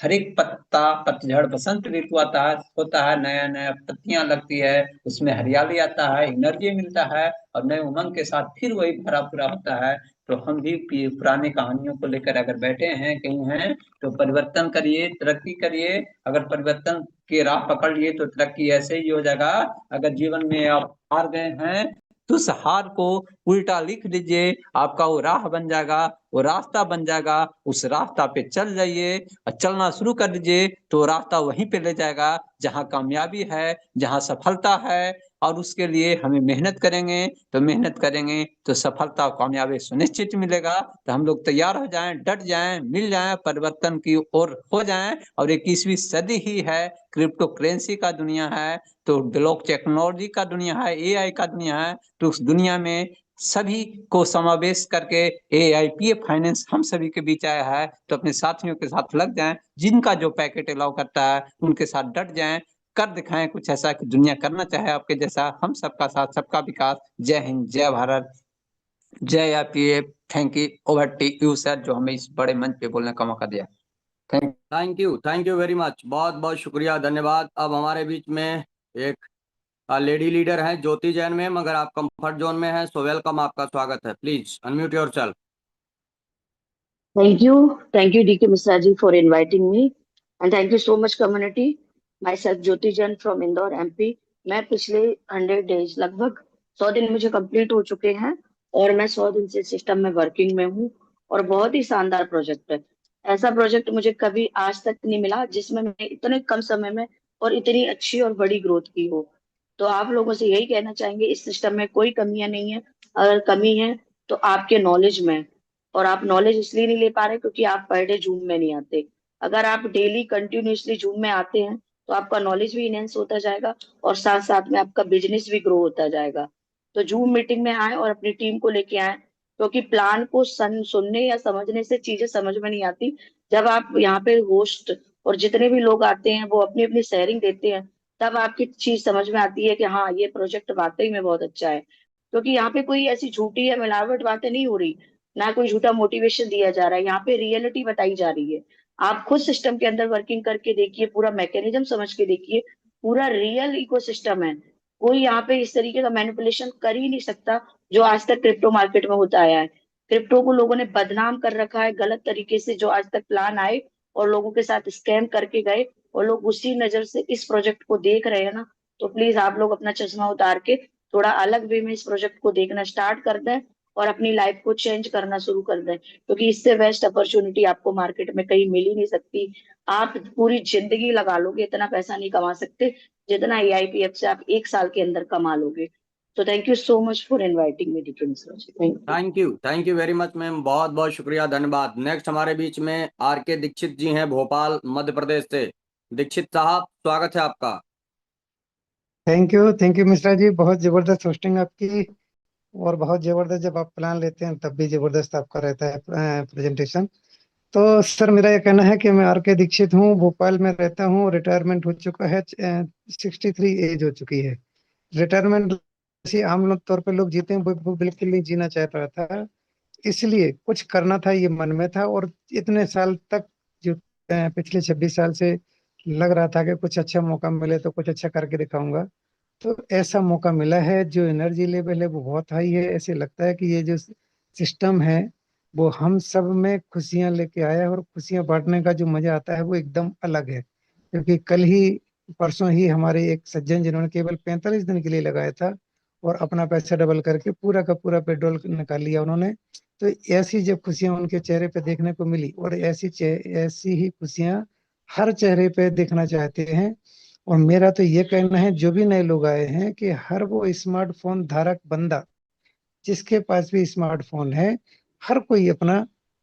एक पत्ता, पतझड़, बसंत ऋतु आता है, होता है, नया नया पत्तियां लगती है, उसमें हरियाली आता है, एनर्जी मिलता है, और नए उमंग के साथ फिर वही भरा पूरा होता है। तो हम भी पुरानी कहानियों को लेकर अगर बैठे हैं, कहीं हैं, तो परिवर्तन करिए, तरक्की करिए। अगर परिवर्तन की राह पकड़ लिए तो तरक्की ऐसे ही हो जाएगा। अगर जीवन में आप हार गए हैं तो उस हार को उल्टा लिख लीजिए, आपका वो राह बन जाएगा, वो रास्ता बन जाएगा। उस रास्ता पे चल जाइए और चलना शुरू कर दीजिए, तो रास्ता वहीं पे ले जाएगा जहां कामयाबी है, जहां सफलता है। और उसके लिए हमें मेहनत करेंगे तो सफलता और कामयाबी सुनिश्चित मिलेगा। तो हम लोग तैयार हो जाएं, डट जाएं, मिल जाएं, परिवर्तन की ओर हो जाएं। और 21वीं सदी ही है, क्रिप्टो करेंसी का दुनिया है, तो ब्लॉक टेक्नोलॉजी का दुनिया है, एआई का दुनिया है। तो उस दुनिया में सभी को समावेश करके एआईपीएफ फाइनेंस हम सभी के बीच आया है। तो अपने साथियों के साथ लग जाएं, जिनका जो पैकेट अलाउ करता है उनके साथ डट जाएं, कर दिखाएं कुछ ऐसा कि दुनिया करना चाहे आपके जैसा। हम सबका साथ, सबका विकास। जय हिंद, जय भारत, जय IPF. Thank you. Over to you sir, जो हमें इस बड़े मंच पे बोलने का मौका दिया। थैंक यू वेरी मच, बहुत बहुत शुक्रिया, धन्यवाद। अब हमारे बीच में एक लेडी लीडर हैं ज्योति जैन मैम, अगर आप कंफर्ट जोन में हैं सो वेलकम, आपका स्वागत है। Please unmute yourself. Thank you, DK Misraji, for inviting me, and thank you so much, community. Myself Jyoti Jain from Indore, MP. मैं पिछले 100 डेज, लगभग 100 दिन मुझे कंप्लीट हो चुके हैं, और मैं 100 दिन से सिस्टम में वर्किंग में हूँ। और बहुत ही शानदार प्रोजेक्ट है। ऐसा प्रोजेक्ट मुझे कभी आज तक नहीं मिला जिसमें मैंने इतने कम समय में और इतनी अच्छी और बड़ी ग्रोथ की हो। तो आप लोगों से यही कहना चाहेंगे, इस सिस्टम में कोई कमियां नहीं है। अगर कमी है तो आपके नॉलेज में है। और आप नॉलेज इसलिए नहीं ले पा रहे क्योंकि आप पर डे जूम में नहीं आते। अगर आप डेली कंटिन्यूअसली जूम में आते हैं तो आपका नॉलेज भी इनहेंस होता जाएगा, और साथ साथ में आपका बिजनेस भी ग्रो होता जाएगा। तो जूम मीटिंग में आए और अपनी टीम को लेके आए, क्योंकि प्लान को सुनने या समझने से चीजें समझ में नहीं आती। जब आप यहाँ पे होस्ट और जितने भी लोग आते हैं वो अपनी अपनी शेयरिंग देते हैं, तब आपकी चीज समझ में आती है कि हाँ, ये प्रोजेक्ट वाकई में बहुत अच्छा है। क्योंकि यहाँ पे कोई ऐसी झूठी या मिलावट बातें नहीं हो रही, ना कोई झूठा मोटिवेशन दिया जा रहा है। यहाँ पे रियलिटी बताई जा रही है। आप खुद सिस्टम के अंदर वर्किंग करके देखिए, पूरा मैकेनिज्म समझ के देखिए, पूरा रियल इकोसिस्टम है। कोई यहाँ पे इस तरीके का मैनिपुलेशन कर ही नहीं सकता जो आज तक क्रिप्टो मार्केट में होता आया है। क्रिप्टो को लोगों ने बदनाम कर रखा है गलत तरीके से, जो आज तक प्लान आए और लोगों के साथ स्कैम करके गए, और लोग उसी नजर से इस प्रोजेक्ट को देख रहे हैं ना। तो प्लीज आप लोग अपना चश्मा उतार के थोड़ा अलग वे में इस प्रोजेक्ट को देखना स्टार्ट कर दें, और अपनी लाइफ को चेंज करना शुरू कर दें, क्योंकि इससे बेस्ट अपॉर्चुनिटी आपको मार्केट में कहीं मिल ही नहीं सकती। आप पूरी जिंदगी लगा लोगे, इतना पैसा नहीं कमा सकते जितना एआईपीएफ से आप 1 साल के अंदर कमा लोगे। तो thank you so much for inviting me, DK Mishra ji. Thank you very much ma'am, बहुत बहुत शुक्रिया, धन्यवाद। नेक्स्ट हमारे बीच में आरके दीक्षित जी हैं भोपाल मध्य प्रदेश से। दीक्षित साहब, स्वागत है आपका। थैंक यू मिश्रा जी, बहुत जबरदस्त होस्टिंग आपकी, और बहुत जबरदस्त जब आप प्लान लेते हैं तब भी जबरदस्त आपका रहता है प्रेजेंटेशन। तो सर, मेरा ये कहना है कि मैं आरके दीक्षित हूँ, भोपाल में रहता हूँ, रिटायरमेंट हो चुका है, 63 एज हो चुकी है। रिटायरमेंट जैसे आम लोग तौर पे लोग जीते हैं वो बिल्कुल नहीं जीना चाह रहा था, इसलिए कुछ करना था, ये मन में था। और इतने साल तक जो पिछले 26 साल से लग रहा था कि कुछ अच्छा मौका मिले तो कुछ अच्छा करके दिखाऊंगा। तो ऐसा मौका मिला है, जो एनर्जी लेवल है वो बहुत हाई है। ऐसे लगता है कि ये जो सिस्टम है वो हम सब में खुशियां लेके आया है, और खुशियां बांटने का जो मजा आता है वो एकदम अलग है। क्योंकि कल ही परसों ही हमारे एक सज्जन, जिन्होंने केवल 45 दिन के लिए लगाया था, और अपना पैसा डबल करके पूरा का पूरा पेट्रोल निकाल लिया उन्होंने। तो ऐसी जब खुशियां उनके चेहरे पे देखने को मिली, और ऐसी ही खुशियां हर चेहरे पे देखना चाहते हैं। और मेरा तो ये कहना है, जो भी नए लोग आए हैं, कि हर वो स्मार्टफोन धारक बंदा जिसके पास भी स्मार्टफोन है, हर कोई अपना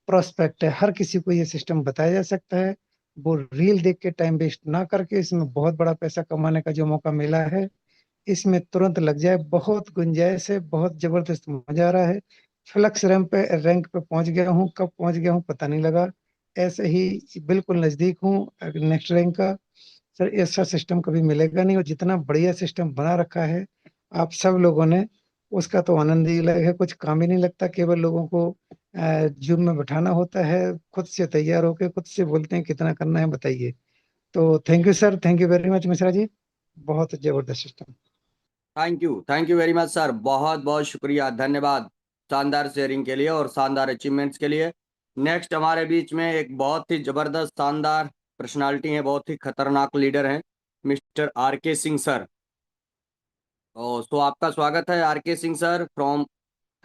प्रोस्पेक्ट है, हर किसी को ये सिस्टम बताया जा सकता है। वो रील देख के टाइम वेस्ट ना करके इसमें बहुत बड़ा पैसा कमाने का जो मौका मिला है, इसमें तुरंत लग जाए। बहुत गुंजाइश है, बहुत जबरदस्त मजा आ रहा है। फ्लक्स रैंक पे पहुंच गया हूँ, कब पहुंच गया हूँ पता नहीं लगा। ऐसे ही बिल्कुल नजदीक हूँ नेक्स्ट रैंक का। सर ऐसा सिस्टम कभी मिलेगा नहीं, और जितना बढ़िया सिस्टम बना रखा है आप सब लोगों ने, उसका तो आनंद ही अलग है। कुछ काम ही नहीं लगता, केवल लोगों को जूम में बैठाना होता है, खुद से तैयार होकर खुद से बोलते हैं कितना करना है बताइए। तो thank you sir, thank you very much Mishra ji, बहुत जबरदस्त system. Thank you very much sir, बहुत बहुत शुक्रिया, धन्यवाद शानदार शेयरिंग के लिए और शानदार अचीवमेंट्स के लिए। नेक्स्ट हमारे बीच में एक बहुत ही जबरदस्त शानदार पर्सनालिटी है, बहुत ही खतरनाक लीडर हैं, मिस्टर आर.के. सिंह सर। तो आपका स्वागत है RK. Singh sir from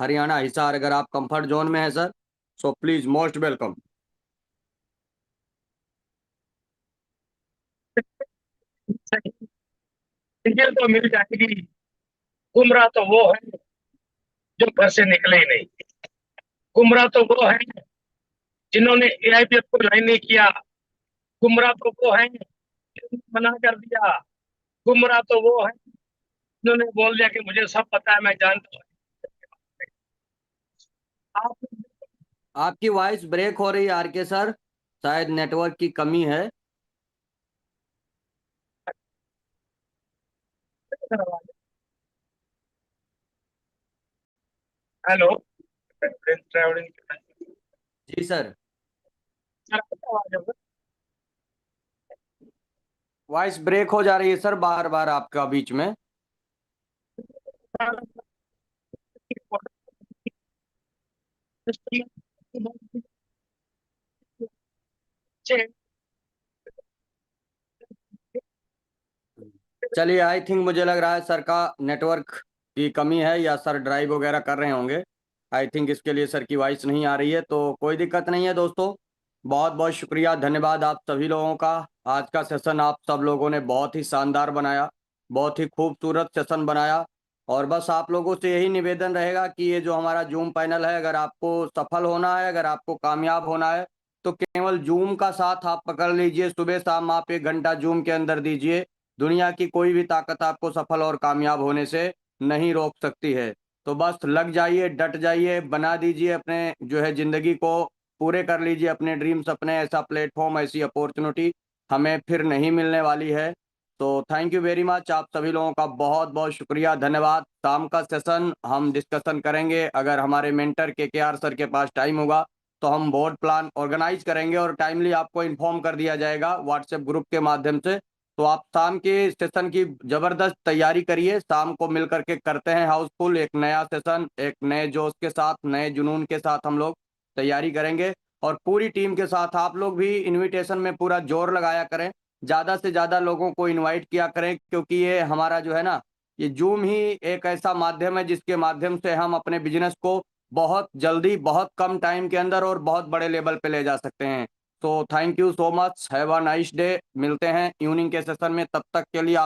Haryana Hisar. अगर आप कंफर्ट जोन में हैं sir, so please most welcome. Diesel तो मिल जाएगी, गुमराह तो वो है जो घर से निकले ही नहीं। गुमराह तो वो है जिन्होंने एआईपीएफ को ज्वाइन नहीं किया। गुमराह तो वो है जिन्होंने मना कर दिया। गुमराह तो वो है जिन्होंने बोल दिया कि मुझे सब पता है, मैं जानता हूँ। आप आपकी वॉइस ब्रेक हो रही है आर.के. सर, शायद नेटवर्क की कमी है। Hello travelling. जी सर, वॉइस ब्रेक हो जा रही है सर बार बार आपका बीच में। चलिए, आई थिंक मुझे लग रहा है सर का नेटवर्क की कमी है, या सर ड्राइव वगैरह कर रहे होंगे। आई थिंक इसके लिए सर की वॉइस नहीं आ रही है, तो कोई दिक्कत नहीं है दोस्तों। बहुत बहुत शुक्रिया, धन्यवाद आप सभी लोगों का। आज का सेशन आप सब लोगों ने बहुत ही शानदार बनाया, बहुत ही खूबसूरत सेशन बनाया। और बस आप लोगों से यही निवेदन रहेगा कि ये जो हमारा जूम पैनल है, अगर आपको सफल होना है, अगर आपको कामयाब होना है, तो केवल जूम का साथ आप पकड़ लीजिए। सुबह शाम आप 1 घंटा जूम के अंदर दीजिए। दुनिया की कोई भी ताकत आपको सफल और कामयाब होने से नहीं रोक सकती है। तो बस लग जाइए, डट जाइए, बना दीजिए अपने जो है जिंदगी को, पूरे कर लीजिए अपने ड्रीम्स, अपने ऐसा प्लेटफॉर्म, ऐसी अपॉर्चुनिटी हमें फिर नहीं मिलने वाली है। तो थैंक यू वेरी मच, आप सभी लोगों का बहुत बहुत शुक्रिया, धन्यवाद। शाम का सेशन हम डिस्कशन करेंगे, अगर हमारे मेंटर के.के.आर. सर के पास टाइम होगा तो हम बोर्ड प्लान ऑर्गेनाइज करेंगे और टाइमली आपको इन्फॉर्म कर दिया जाएगा व्हाट्सएप ग्रुप के माध्यम से। तो आप शाम के सेशन की जबरदस्त तैयारी करिए, शाम को मिल करके करते हैं हाउसफुल एक नया सेशन, एक नए जोश के साथ, नए जुनून के साथ हम लोग तैयारी करेंगे। और पूरी टीम के साथ आप लोग भी इनविटेशन में पूरा जोर लगाया करें, ज़्यादा से ज़्यादा लोगों को इनवाइट किया करें, क्योंकि ये हमारा जो है ना, ये जूम ही एक ऐसा माध्यम है जिसके माध्यम से हम अपने बिजनेस को बहुत जल्दी, बहुत कम टाइम के अंदर और बहुत बड़े लेवल पे ले जा सकते हैं। तो thank you so much, have a nice day. मिलते हैं इवनिंग के सेशन में, तब तक के लिए आप